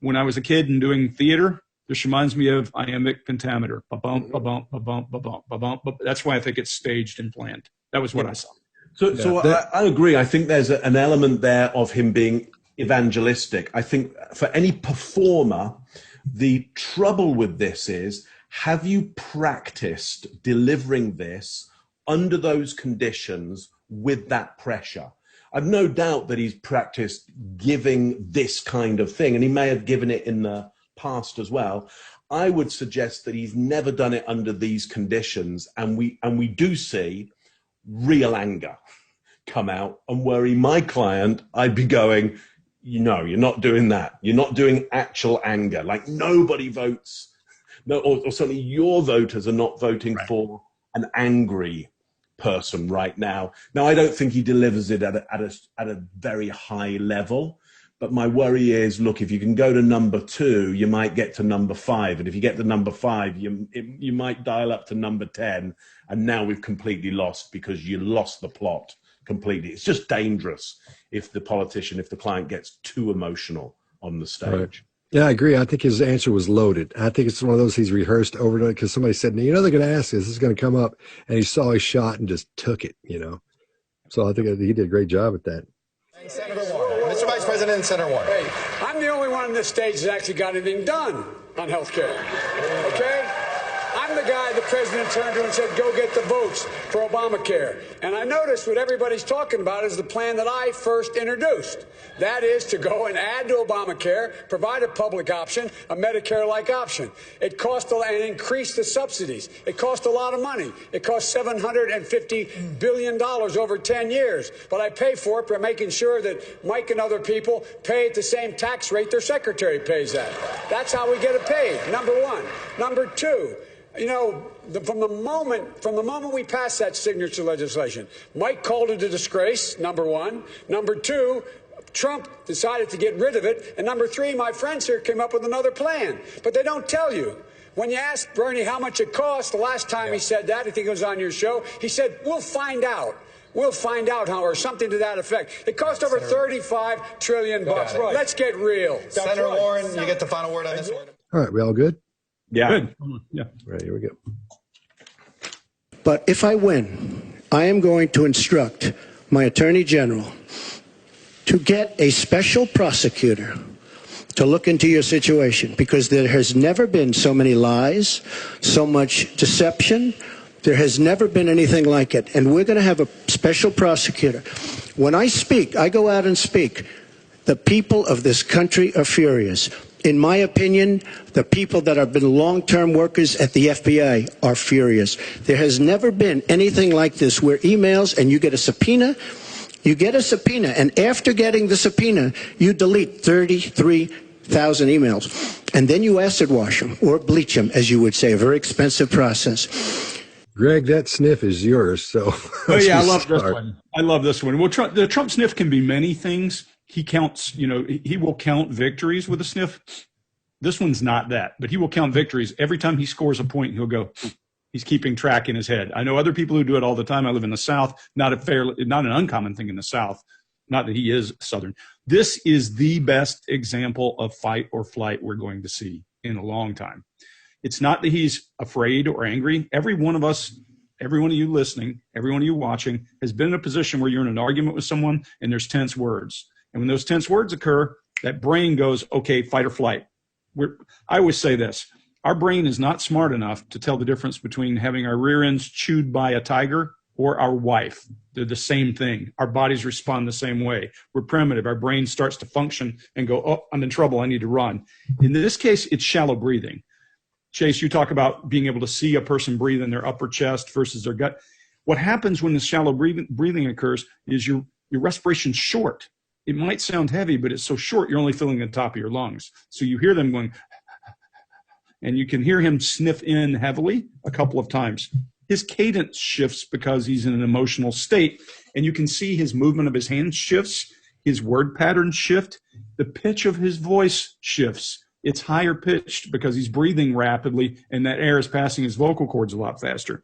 when I was a kid and doing theater, this reminds me of iambic pentameter. Ba-bump, ba-bump, ba-bump, ba-bump, ba-bump. That's why I think it's staged and planned. That was what I saw. So I agree. I think there's an element there of him being evangelistic. I think for any performer, the trouble with this is, have you practiced delivering this under those conditions with that pressure? I've no doubt that he's practiced giving this kind of thing, and he may have given it in the past as well. I would suggest that he's never done it under these conditions, and we do see real anger come out. And were he my client, I'd be going, you're not doing that. You're not doing actual anger. Like nobody votes, or certainly your voters are not voting for an angry person right now. Now, I don't think he delivers it at a very high level, But my worry is, look, if you can go to number 2, you might get to number 5. And if you get to number 5, you might dial up to number 10. And now we've completely lost because you lost the plot completely. It's just dangerous if the client gets too emotional on the stage. Right. Yeah, I agree. I think his answer was loaded. I think it's one of those he's rehearsed over and over because somebody said, you know, they're going to ask this is going to come up. And he saw his shot and just took it, you know. So I think he did a great job at that. Senator Warren. Mr. Vice President and Senator Warren. Hey, I'm the only one on this stage that actually got anything done on health care. Okay? I'm the guy the president turned to and said, go get the votes for Obamacare. And I noticed what everybody's talking about is the plan that I first introduced. That is to go and add to Obamacare, provide a public option, a Medicare-like option. It cost and increase the subsidies. It cost a lot of money. It cost $750 billion over 10 years. But I pay for it by making sure that Mike and other people pay at the same tax rate their secretary pays at. That's how we get it paid, number one. Number two, you know, from the moment we passed that signature legislation, Mike called it a disgrace, number one. Number two, Trump decided to get rid of it. And number three, my friends here came up with another plan. But they don't tell you. When you ask Bernie how much it cost, the last time he said that, I think it was on your show, he said, we'll find out. We'll find out how, or something to that effect. It cost over $35 trillion. Right. Let's get real. Senator Warren, you get the final word on this one. All right, we all good? Yeah. Good. Yeah. All right, here we go. But if I win, I am going to instruct my Attorney General to get a special prosecutor to look into your situation, because there has never been so many lies, so much deception. There has never been anything like it. And we're going to have a special prosecutor. When I speak, I go out and speak. The people of this country are furious. In my opinion, the people that have been long-term workers at the FBI are furious. There has never been anything like this where emails and you get a subpoena, and after getting the subpoena, you delete 33,000 emails. And then you acid wash them or bleach them, as you would say, a very expensive process. Greg, that sniff is yours. So, oh yeah, I love this one. I love this one. Well, the Trump sniff can be many things. He counts, you know, he will count victories with a sniff. This one's not that, but he will count victories. Every time he scores a point, he'll go, he's keeping track in his head. I know other people who do it all the time. I live in the South, not an uncommon thing in the South. Not that he is Southern. This is the best example of fight or flight we're going to see in a long time. It's not that he's afraid or angry. Every one of us, every one of you listening, every one of you watching has been in a position where you're in an argument with someone and there's tense words. And when those tense words occur, that brain goes, okay, fight or flight. I always say this. Our brain is not smart enough to tell the difference between having our rear ends chewed by a tiger or our wife. They're the same thing. Our bodies respond the same way. We're primitive. Our brain starts to function and go, oh, I'm in trouble. I need to run. In this case, it's shallow breathing. Chase, you talk about being able to see a person breathe in their upper chest versus their gut. What happens when the shallow breathing occurs is your respiration's short. It might sound heavy, but it's so short, you're only filling the top of your lungs. So you hear them going, and you can hear him sniff in heavily a couple of times. His cadence shifts because he's in an emotional state, and you can see his movement of his hands shifts, his word patterns shift, the pitch of his voice shifts. It's higher pitched because he's breathing rapidly, and that air is passing his vocal cords a lot faster.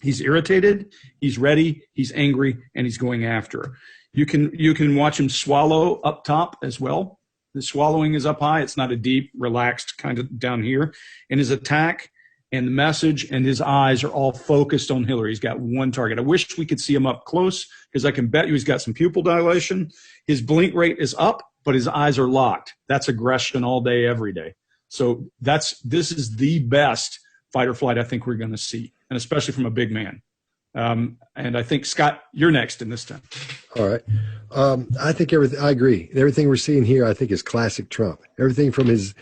He's irritated, he's ready, he's angry, and he's going after. You can watch him swallow up top as well. The swallowing is up high. It's not a deep, relaxed kind of down here. And his attack and the message and his eyes are all focused on Hillary. He's got one target. I wish we could see him up close because I can bet you he's got some pupil dilation. His blink rate is up, but his eyes are locked. That's aggression all day, every day. So this is the best fight or flight I think we're going to see, and especially from a big man. And I think, Scott, you're next in this time. All right. I think I agree. Everything we're seeing here, I think, is classic Trump. Everything from his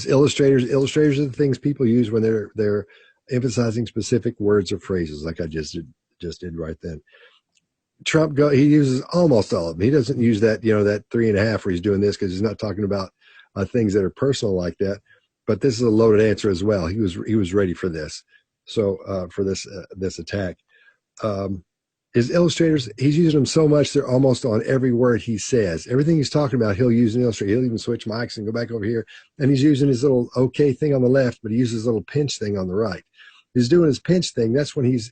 illustrators are the things people use when they're emphasizing specific words or phrases, like I just did right then. Trump he uses almost all of them. He doesn't use that, that 3.5 where he's doing this because he's not talking about things that are personal like that. But this is a loaded answer as well. He was ready for this. So for this attack. his illustrators, he's using them so much they're almost on every word he says. Everything he's talking about, he'll use an illustrator. He'll even switch mics and go back over here. And he's using his little okay thing on the left, but he uses his little pinch thing on the right. He's doing his pinch thing. That's when he's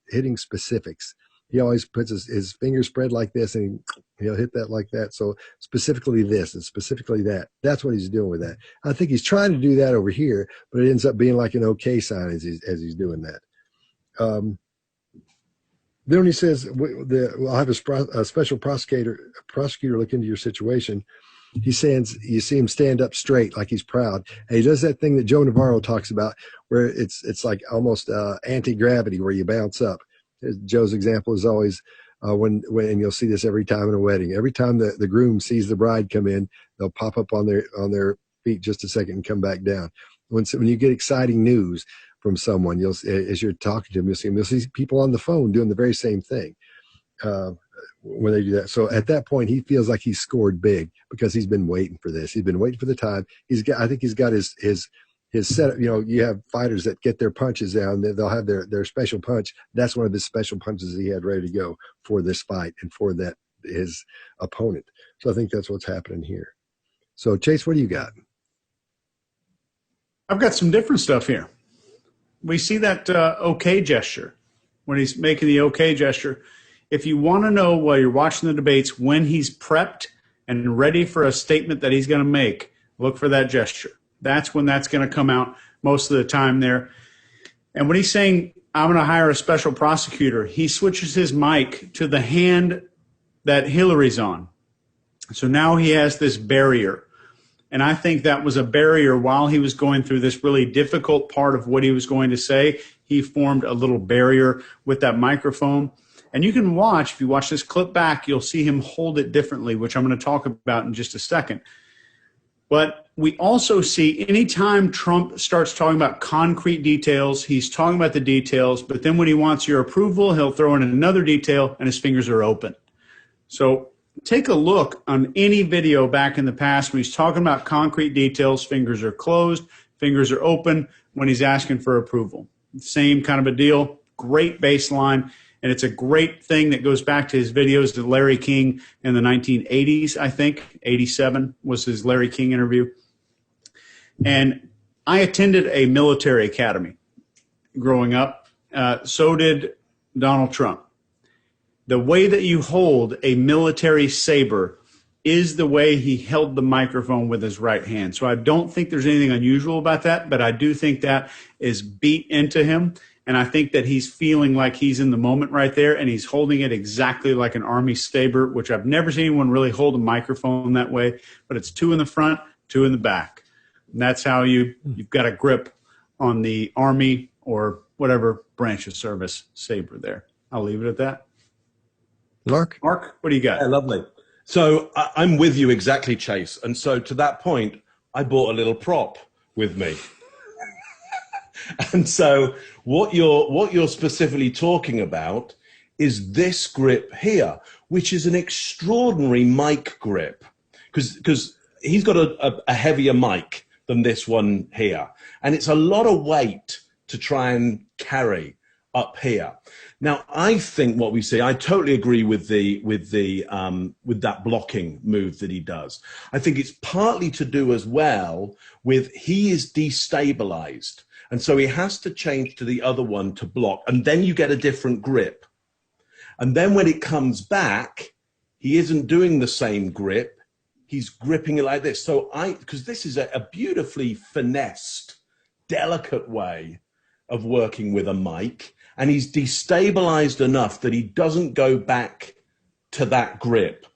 hitting specifics. He always puts his fingers spread like this, and he'll hit that like that. So specifically this and specifically that. That's what he's doing with that. I think he's trying to do that over here, but it ends up being like an okay sign as he's doing that. Then when he says, I'll have a special prosecutor look into your situation, he says, you see him stand up straight like he's proud. And he does that thing that Joe Navarro talks about where it's like almost anti-gravity where you bounce up. Joe's example is always when and you'll see this every time in a wedding. Every time the groom sees the bride come in, they'll pop up on their feet just a second and come back down. When you get exciting news from someone, as you're talking to them, you'll see people on the phone doing the very same thing when they do that. So at that point, he feels like he's scored big because he's been waiting for this. He's been waiting for the time. I think he's got his setup. You have fighters that get their punches down. They'll have their special punch. That's one of his special punches he had ready to go for this fight and for his opponent. So I think that's what's happening here. So Chase, what do you got? I've got some different stuff here. We see that okay gesture when he's making the okay gesture. If you want to know while you're watching the debates when he's prepped and ready for a statement that he's going to make, look for that gesture. That's when that's going to come out most of the time there. And when he's saying, I'm going to hire a special prosecutor, he switches his mic to the hand that Hillary's on. So now he has this barrier. And I think that was a barrier while he was going through this really difficult part of what he was going to say. He formed a little barrier with that microphone. And you can watch, if you watch this clip back, you'll see him hold it differently, which I'm going to talk about in just a second. But we also see anytime Trump starts talking about concrete details, he's talking about the details, but then when he wants your approval, he'll throw in another detail and his fingers are open. So take a look on any video back in the past when he's talking about concrete details, fingers are closed, fingers are open when he's asking for approval. Same kind of a deal, great baseline. And it's a great thing that goes back to his videos to Larry King in the 1980s, I think. 87 was his Larry King interview. And I attended a military academy growing up. So did Donald Trump. The way that you hold a military saber is the way he held the microphone with his right hand. So I don't think there's anything unusual about that, but I do think that is beat into him. And I think that he's feeling like he's in the moment right there, and he's holding it exactly like an Army saber, which I've never seen anyone really hold a microphone that way, but it's two in the front, two in the back. And that's how you've got a grip on the Army or whatever branch of service saber there. I'll leave it at that. Mark, what do you got? Yeah, lovely. So I'm with you exactly, Chase. And so to that point, I bought a little prop with me. And so what you're specifically talking about is this grip here, which is an extraordinary mic grip, because he's got a heavier mic than this one here, and it's a lot of weight to try and carry up here. Now, I think what we see, I totally agree with that blocking move that he does. I think it's partly to do as well with he is destabilized. And so he has to change to the other one to block. And then you get a different grip. And then when it comes back, he isn't doing the same grip. He's gripping it like this. So because this is a beautifully finessed, delicate way of working with a mic. And he's destabilized enough that he doesn't go back to that grip.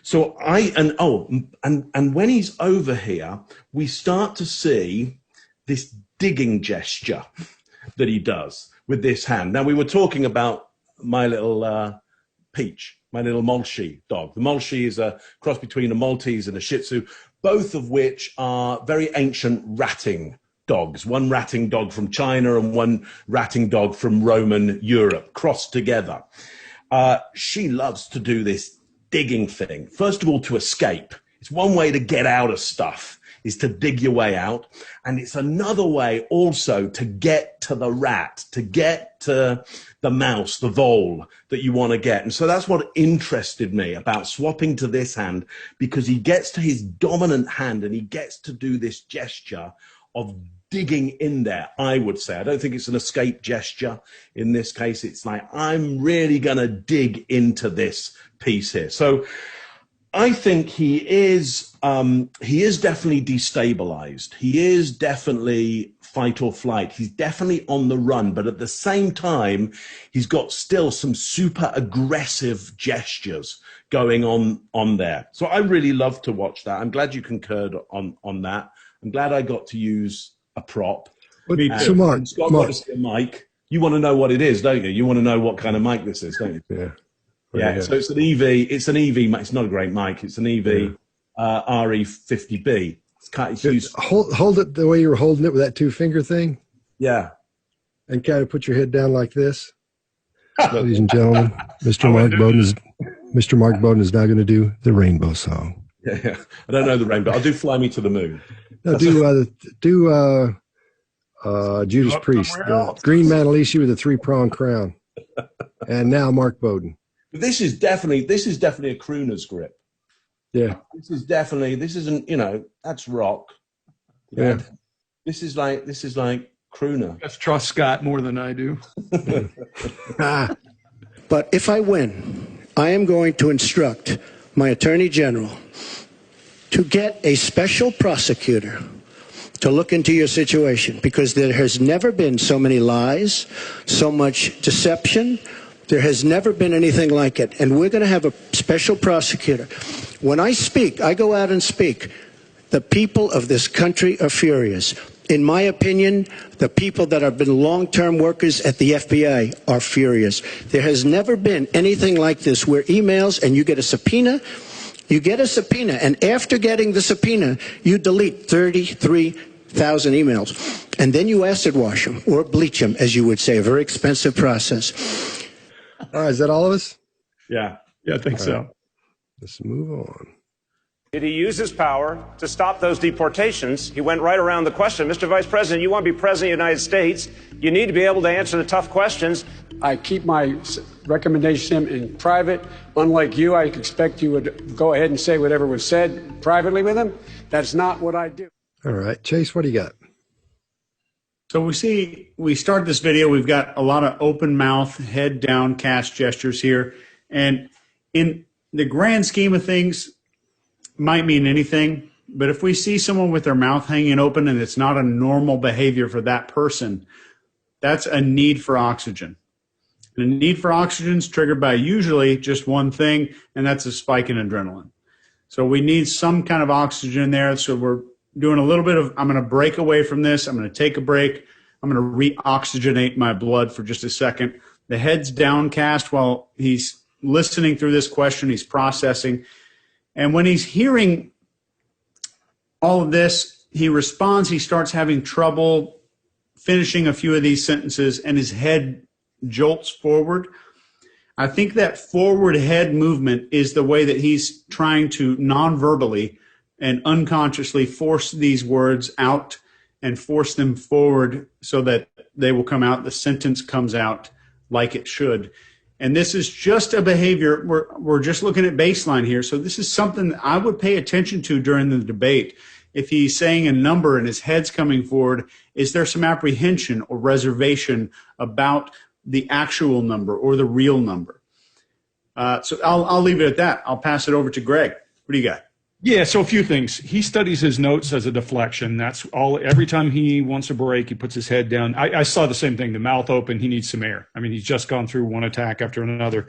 So and when he's over here, we start to see this digging gesture that he does with this hand. Now, we were talking about my little Peach, my little Malshi dog. The Malshi is a cross between a Maltese and a Shih Tzu, both of which are very ancient ratting dogs. One ratting dog from China and one ratting dog from Roman Europe, crossed together. She loves to do this digging thing. First of all, to escape. It's one way to get out of stuff, is to dig your way out. And it's another way also to get to the rat, to get to the mouse, the vole that you want to get. And so that's what interested me about swapping to this hand, because he gets to his dominant hand and he gets to do this gesture of digging in there, I would say. I don't think it's an escape gesture. In this case, it's like, I'm really going to dig into this piece here. So I think he is definitely destabilized. He is definitely fight or flight. He's definitely on the run, but at the same time, he's got still some super aggressive gestures going on there. So I really love to watch that. I'm glad you concurred on that. I'm glad I got to use a prop. So Mark, Scott got to see a mic. You want to know what it is, don't you? You want to know what kind of mic this is, don't you? Yeah. Yeah. So it's an EV. It's an EV. It's not a great mic. It's an EV RE50B. It's used. Hold it the way you were holding it with that 2-finger thing. Yeah. And kind of put your head down like this. Ladies and gentlemen, Mr. Mark Bowden is now going to do the rainbow song. Yeah. I don't know the rainbow. I'll do "Fly Me to the Moon." No, do Judas Priest, the Green Manalishi with a 3-pronged crown. And now Mark Bowden. This is definitely a crooner's grip. Yeah. This isn't, that's rock. Yeah. This is like crooner. Let's trust Scott more than I do. But if I win, I am going to instruct my Attorney General to get a special prosecutor to look into your situation, because there has never been so many lies, so much deception. There has never been anything like it. And we're going to have a special prosecutor. When I speak, I go out and speak. The people of this country are furious. In my opinion, the people that have been long-term workers at the FBI are furious. There has never been anything like this, where emails and you get a subpoena, and after getting the subpoena, you delete 33,000 emails. And then you acid wash them, or bleach them, as you would say, a very expensive process. All right, is that all of us? Yeah. Yeah, I think so. Right. Let's move on. Did he use his power to stop those deportations? He went right around the question. Mr. Vice President, you want to be President of the United States, you need to be able to answer the tough questions. I keep my recommendation in private. Unlike you, I expect you would go ahead and say whatever was said privately with him. That's not what I do. All right, Chase, what do you got? So we start this video, we've got a lot of open mouth, head down cast gestures here. And in the grand scheme of things, might mean anything, but if we see someone with their mouth hanging open and it's not a normal behavior for that person, that's a need for oxygen. The need for oxygen is triggered by usually just one thing, and that's a spike in adrenaline. So we need some kind of oxygen there. So we're doing a little bit of, I'm going to break away from this. I'm going to take a break. I'm going to re-oxygenate my blood for just a second. The head's downcast while he's listening through this question. He's processing. And when he's hearing all of this, he responds. He starts having trouble finishing a few of these sentences, and his head jolts forward. I think that forward head movement is the way that he's trying to non-verbally and unconsciously force these words out and force them forward so that they will come out. The sentence comes out like it should. And this is just a behavior. We're just looking at baseline here. So this is something that I would pay attention to during the debate. If he's saying a number and his head's coming forward, is there some apprehension or reservation about the actual number or the real number? So I'll leave it at that. I'll pass it over to Greg. What do you got? Yeah, so a few things. He studies his notes as a deflection. That's all. Every time he wants a break, he puts his head down. I saw the same thing. The mouth open. He needs some air. I mean, he's just gone through one attack after another.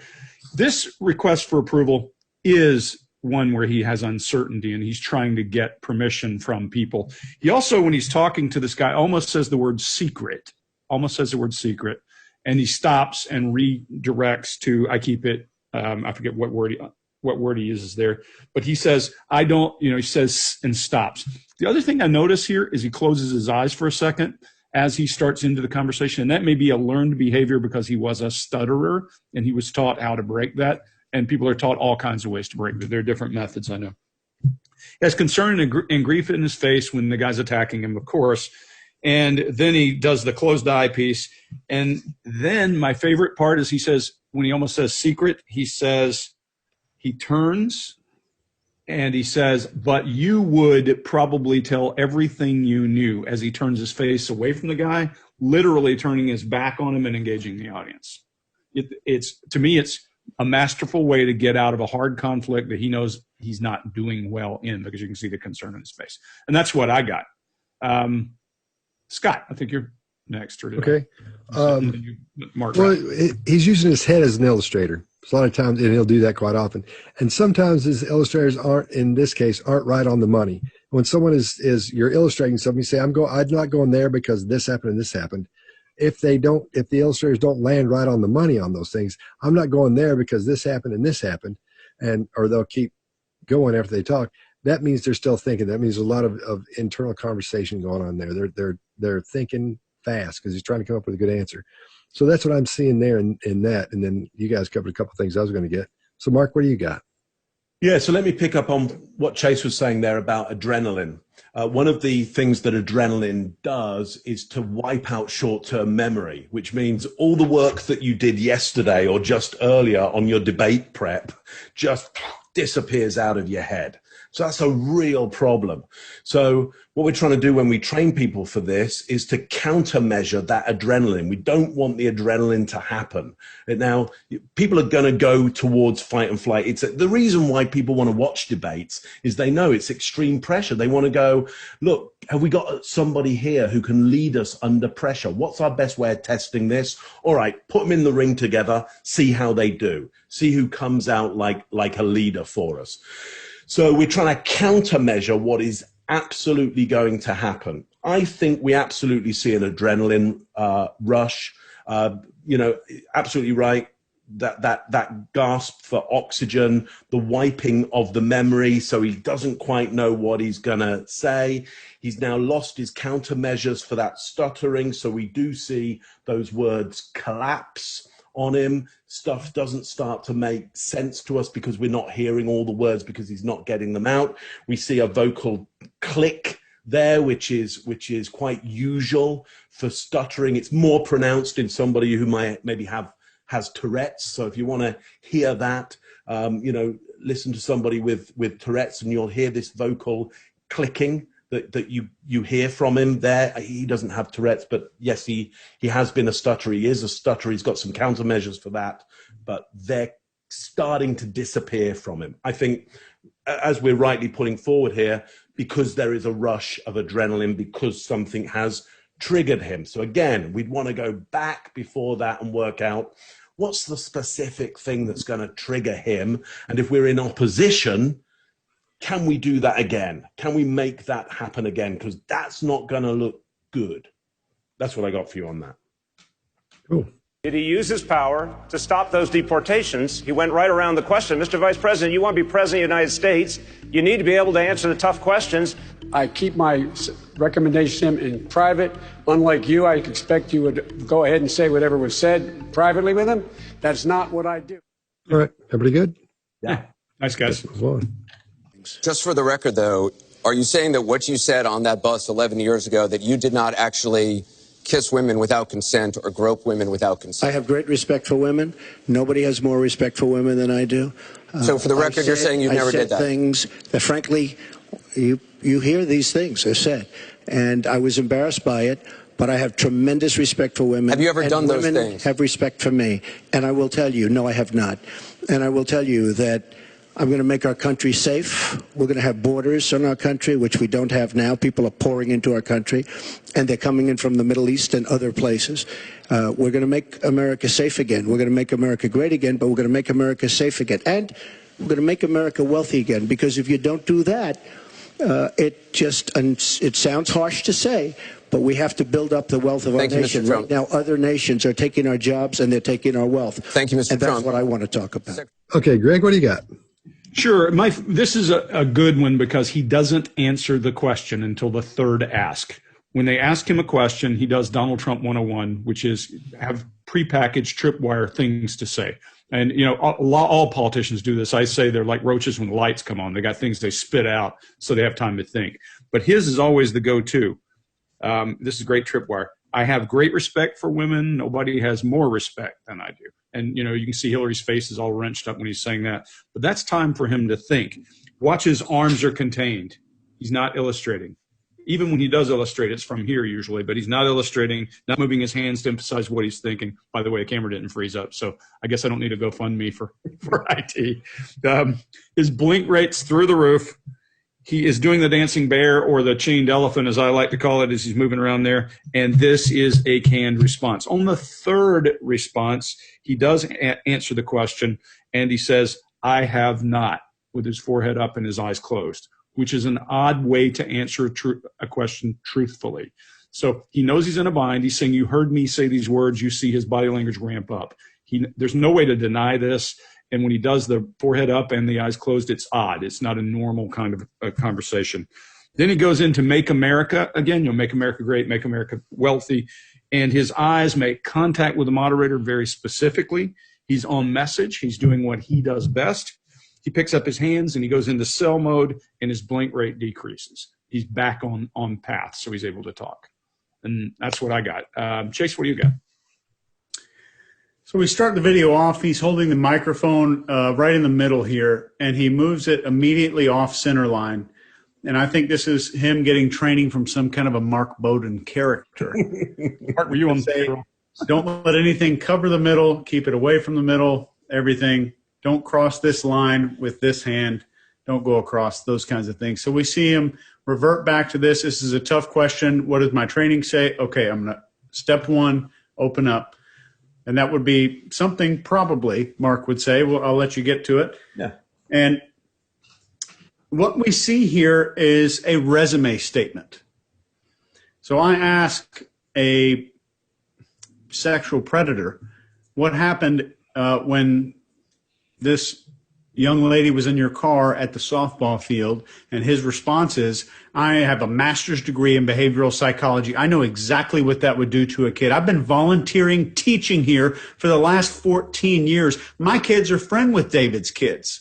This request for approval is one where he has uncertainty and he's trying to get permission from people. He also, when he's talking to this guy, almost says the word secret. And he stops and redirects to, I keep it, I forget what word he uses there, but he says, I don't, he says and stops. The other thing I notice here is he closes his eyes for a second as he starts into the conversation. And that may be a learned behavior because he was a stutterer and he was taught how to break that. And people are taught all kinds of ways to break that. There are different methods, I know. He has concern and grief in his face when the guy's attacking him, of course. And then he does the closed eye piece. And then my favorite part is he says, when he almost says secret, he says, he turns and he says, but you would probably tell everything you knew, as he turns his face away from the guy, literally turning his back on him and engaging the audience. To me, it's a masterful way to get out of a hard conflict that he knows he's not doing well in, because you can see the concern in his face. And that's what I got. Scott, I think you're next. Okay. Mark. Well, he's using his head as an illustrator. So a lot of times, and he'll do that quite often. And sometimes his illustrators in this case, aren't right on the money. When someone you're illustrating something, you say, I'm not going there because this happened and this happened. If the illustrators don't land right on the money on those things, I'm not going there because this happened and this happened, or they'll keep going after they talk. That means they're still thinking. That means a lot of internal conversation going on there. They're thinking fast because he's trying to come up with a good answer. So that's what I'm seeing there in that. And then you guys covered a couple of things I was going to get. So Mark, what do you got? Yeah, so let me pick up on what Chase was saying there about adrenaline. One of the things that adrenaline does is to wipe out short-term memory, which means all the work that you did yesterday or just earlier on your debate prep just disappears out of your head. So that's a real problem. So what we're trying to do when we train people for this is to countermeasure that adrenaline. We don't want the adrenaline to happen. And now, people are going to go towards fight and flight. It's the reason why people want to watch debates is they know it's extreme pressure. They want to go, look, have we got somebody here who can lead us under pressure? What's our best way of testing this? All right, put them in the ring together, see how they do, see who comes out like a leader for us. So we're trying to countermeasure what is absolutely going to happen. I think we absolutely see an adrenaline rush. Absolutely right. That gasp for oxygen, the wiping of the memory, so he doesn't quite know what he's going to say. He's now lost his countermeasures for that stuttering, so we do see those words collapse on him. Stuff doesn't start to make sense to us because we're not hearing all the words because he's not getting them out. We see a vocal click there, which is quite usual for stuttering. It's more pronounced in somebody who might maybe has Tourette's. So if you want to hear that, listen to somebody with Tourette's and you'll hear this vocal clicking that you hear from him there. He doesn't have Tourette's, but yes, he has been a stutterer. He is a stutterer. He's got some countermeasures for that, but they're starting to disappear from him. I think, as we're rightly putting forward here, because there is a rush of adrenaline, because something has triggered him. So again, we'd want to go back before that and work out what's the specific thing that's going to trigger him. And if we're in opposition, can we do that again? Can we make that happen again? Because that's not going to look good. That's what I got for you on that. Cool. Did he use his power to stop those deportations? He went right around the question. Mr. Vice President, you want to be president of the United States, you need to be able to answer the tough questions. I keep my recommendation in private. Unlike you, I expect you would go ahead and say whatever was said privately with him. That's not what I do. All right. Everybody good? Yeah. Nice, guys. Just for the record, though, are you saying that what you said on that bus 11 years ago, that you did not actually kiss women without consent or grope women without consent? I have great respect for women. Nobody has more respect for women than I do. So for the record, you're saying you never did that? Things that, frankly, you hear these things are said. And I was embarrassed by it, but I have tremendous respect for women. Have you ever done those things? Women have respect for me. And I will tell you, no, I have not. And I will tell you that I'm going to make our country safe. We're going to have borders in our country, which we don't have now. People are pouring into our country, and they're coming in from the Middle East and other places. We're going to make America safe again. We're going to make America great again, but we're going to make America safe again. And we're going to make America wealthy again, because if you don't do that, it sounds harsh to say, but we have to build up the wealth of our nation. Right now, other nations are taking our jobs and they're taking our wealth. Thank you, Mr. Trump. And that's what I want to talk about. Okay, Greg, what do you got? Sure. This is a good one because he doesn't answer the question until the third ask. When they ask him a question, he does Donald Trump 101, which is have prepackaged tripwire things to say. And, you know, all politicians do this. I say they're like roaches when the lights come on. They got things they spit out so they have time to think. But his is always the go-to. This is a great tripwire. I have great respect for women. Nobody has more respect than I do. And, you know, you can see Hillary's face is all wrenched up when he's saying that. But that's time for him to think. Watch, his arms are contained. He's not illustrating. Even when he does illustrate, it's from here usually, but he's not illustrating, not moving his hands to emphasize what he's thinking. By the way, the camera didn't freeze up, so I guess I don't need to GoFundMe for IT. His blink rate's through the roof. He is doing the dancing bear, or the chained elephant, as I like to call it, as he's moving around there. And this is a canned response. On the third response, he does answer the question, and he says, "I have not," with his forehead up and his eyes closed, which is an odd way to answer a question truthfully. So he knows he's in a bind. He's saying, "You heard me say these words." You see his body language ramp up. There's no way to deny this. And when he does the forehead up and the eyes closed, it's odd. It's not a normal kind of a conversation. Then he goes into "Make America" again. You'll make America great, make America wealthy. And his eyes make contact with the moderator very specifically. He's on message. He's doing what he does best. He picks up his hands and he goes into cell mode, and his blink rate decreases. He's back on path, so he's able to talk. And that's what I got. Chase, what do you got? So we start the video off. He's holding the microphone right in the middle here, and he moves it immediately off center line. And I think this is him getting training from some kind of a Mark Bowden character. Mark, were you on say, don't let anything cover the middle. Keep it away from the middle, everything. Don't cross this line with this hand. Don't go across, those kinds of things. So we see him revert back to this. This is a tough question. What does my training say? Okay, I'm going to, step one, open up. And that would be something probably Mark would say. Well, I'll let you get to it. Yeah. And what we see here is a resume statement. So I ask a sexual predator what happened when this young lady was in your car at the softball field, and his response is, "I have a master's degree in behavioral psychology. I know exactly what that would do to a kid. I've been volunteering teaching here for the last 14 years. My kids are friends with David's kids."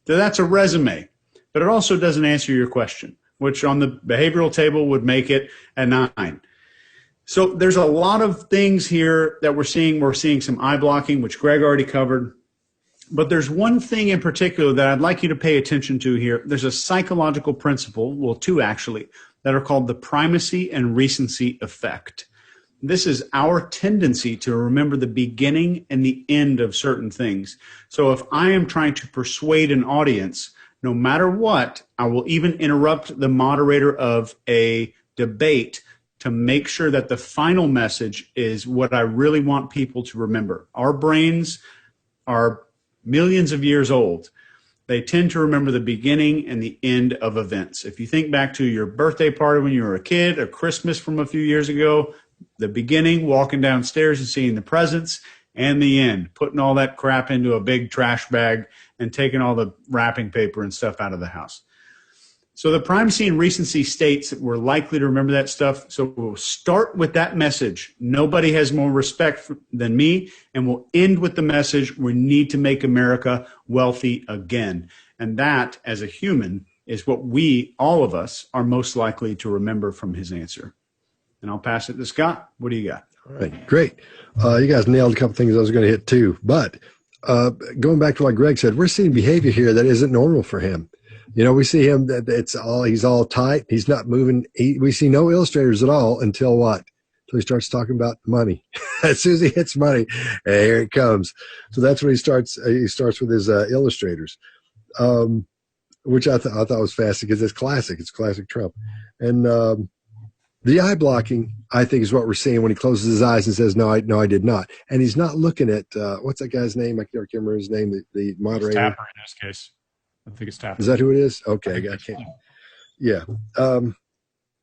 So that's a resume, but it also doesn't answer your question, which on the behavioral table would make it a 9. So there's a lot of things here that we're seeing. We're seeing some eye blocking, which Greg already covered. But there's one thing in particular that I'd like you to pay attention to here. There's a psychological principle, well, 2 actually, that are called the primacy and recency effect. This is our tendency to remember the beginning and the end of certain things. So if I am trying to persuade an audience, no matter what, I will even interrupt the moderator of a debate to make sure that the final message is what I really want people to remember. Our brains are millions of years old. They tend to remember the beginning and the end of events. If you think back to your birthday party when you were a kid, or Christmas from a few years ago, the beginning, walking downstairs and seeing the presents, and the end, putting all that crap into a big trash bag and taking all the wrapping paper and stuff out of the house. So the primacy and recency states that we're likely to remember that stuff. So we'll start with that message. Nobody has more respect than me. And we'll end with the message, we need to make America wealthy again. And that, as a human, is what we, all of us, are most likely to remember from his answer. And I'll pass it to Scott. What do you got? All right, great. You guys nailed a couple things I was going to hit too. But going back to what Greg said, we're seeing behavior here that isn't normal for him. You know, we see him, he's all tight. He's not moving. We see no illustrators at all until what? Until he starts talking about money. As soon as he hits money, here it comes. So that's when he starts with his illustrators, which I thought was fascinating because it's classic. It's classic Trump. And the eye blocking, I think, is what we're seeing when he closes his eyes and says, no, I did not. And he's not looking at, what's that guy's name? I can't remember his name, the moderator. It's Tapper in this case. I think it's Tapper. Is that who it is? Okay, I can't. Yeah.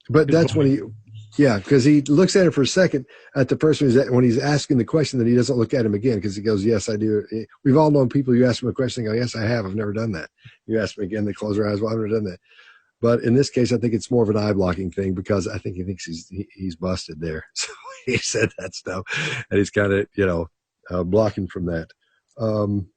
But that's when because he looks at it for a second at the person when he's asking the question, then he doesn't look at him again because he goes, yes, I do. We've all known people, you ask them a question, they go, yes, I have. I've never done that. You ask me again, they close their eyes. Well, I've never done that. But in this case, I think it's more of an eye blocking thing because I think he thinks he's busted there. So he said that stuff and he's kind of, blocking from that. And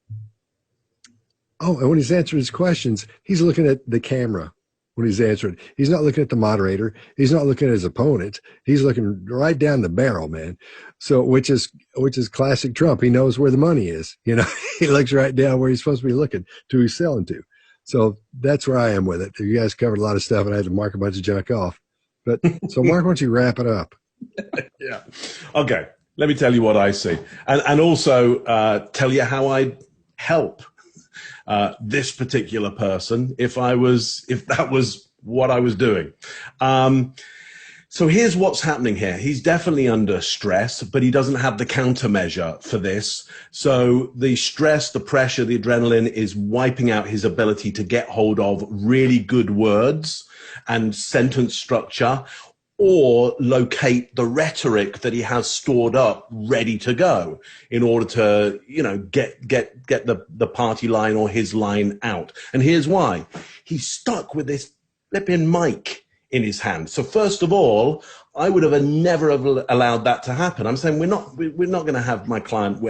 when he's answering his questions, he's looking at the camera when he's answering. He's not looking at the moderator. He's not looking at his opponent. He's looking right down the barrel, man. So, which is classic Trump. He knows where the money is. You know, he looks right down where he's supposed to be looking to who he's selling to. So that's where I am with it. You guys covered a lot of stuff, and I had to mark a bunch of junk off. But so, Mark, why don't you wrap it up? Yeah. Okay. Let me tell you what I see, and also tell you how I'd help this particular person if that was what I was doing. So here's what's happening here. He's definitely under stress, but he doesn't have the countermeasure for this. So the stress, the pressure, the adrenaline is wiping out his ability to get hold of really good words and sentence structure, or locate the rhetoric that he has stored up ready to go in order to, you know, get the party line or his line out. And here's why. He's stuck with this flipping mic in his hand. So first of all, I would have never allowed that to happen. I'm saying we're not going to have my client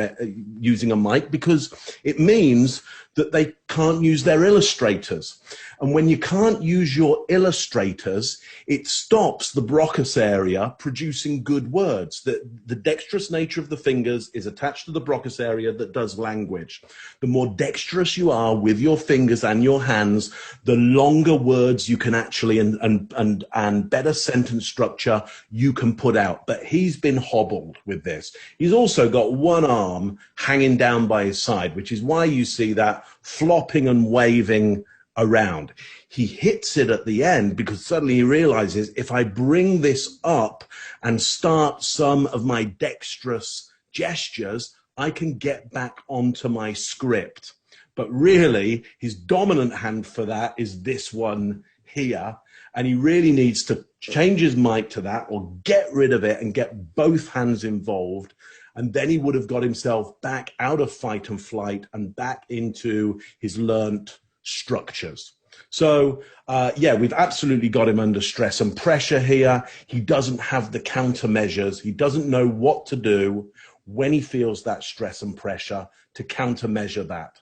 using a mic, because it means that they can't use their illustrators. And when you can't use your illustrators, it stops the Broca's area producing good words. The dexterous nature of the fingers is attached to the Broca's area that does language. The more dexterous you are with your fingers and your hands, the longer words you can actually and better sentence structure you can put out. But he's been hobbled with this. He's also got one arm hanging down by his side, which is why you see that flopping and waving around. He hits it at the end because suddenly he realizes, if I bring this up and start some of my dexterous gestures, I can get back onto my script. But really, his dominant hand for that is this one here. And he really needs to change his mic to that, or get rid of it and get both hands involved. And then he would have got himself back out of fight and flight and back into his learnt structures. So, we've absolutely got him under stress and pressure here. He doesn't have the countermeasures. He doesn't know what to do when he feels that stress and pressure to countermeasure that.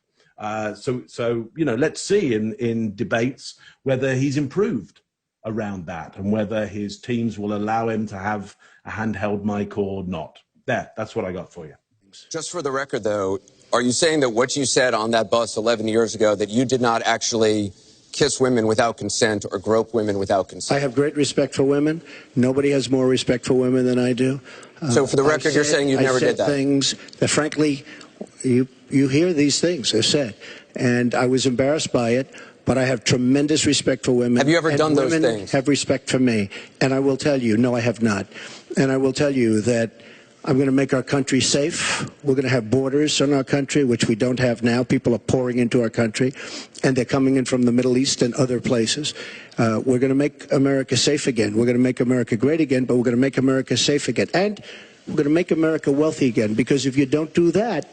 So let's see in debates whether he's improved around that and whether his teams will allow him to have a handheld mic or not. That's what I got for you. Just for the record, though, are you saying that what you said on that bus 11 years ago, that you did not actually kiss women without consent or grope women without consent? I have great respect for women. Nobody has more respect for women than I do. So for the record, you're saying you never did that? I said things that, frankly, you hear these things are said. And I was embarrassed by it, but I have tremendous respect for women. Have you ever done those things? Women have respect for me. And I will tell you, no, I have not. And I will tell you that I'm going to make our country safe. We're going to have borders in our country, which we don't have now. People are pouring into our country, and they're coming in from the Middle East and other places. We're going to make America safe again. We're going to make America great again, but we're going to make America safe again. And we're going to make America wealthy again, because if you don't do that,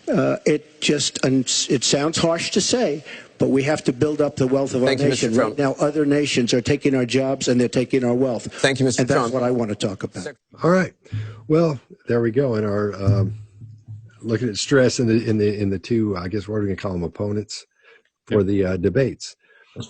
it sounds harsh to say, but we have to build up the wealth of our nation. Right now, other nations are taking our jobs and they're taking our wealth. Thank you, Mr. And Trump. that's what I want to talk about. All right. Well, there we go. In our looking at stress in the two, I guess, what are we going to call them, opponents for the debates.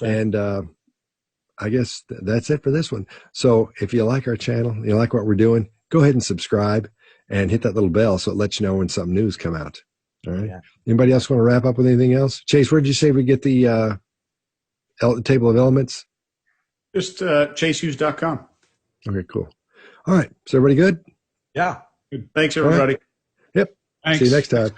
And I guess that's it for this one. So if you like our channel, you like what we're doing, go ahead and subscribe and hit that little bell so it lets you know when something new's come out. All right. Yeah. Anybody else want to wrap up with anything else? Chase, where did you say we get the table of elements? Just chasehughes.com. Okay, cool. All right. So everybody good? Yeah. Good. Thanks, everybody. Right. Yep. Thanks. See you next time.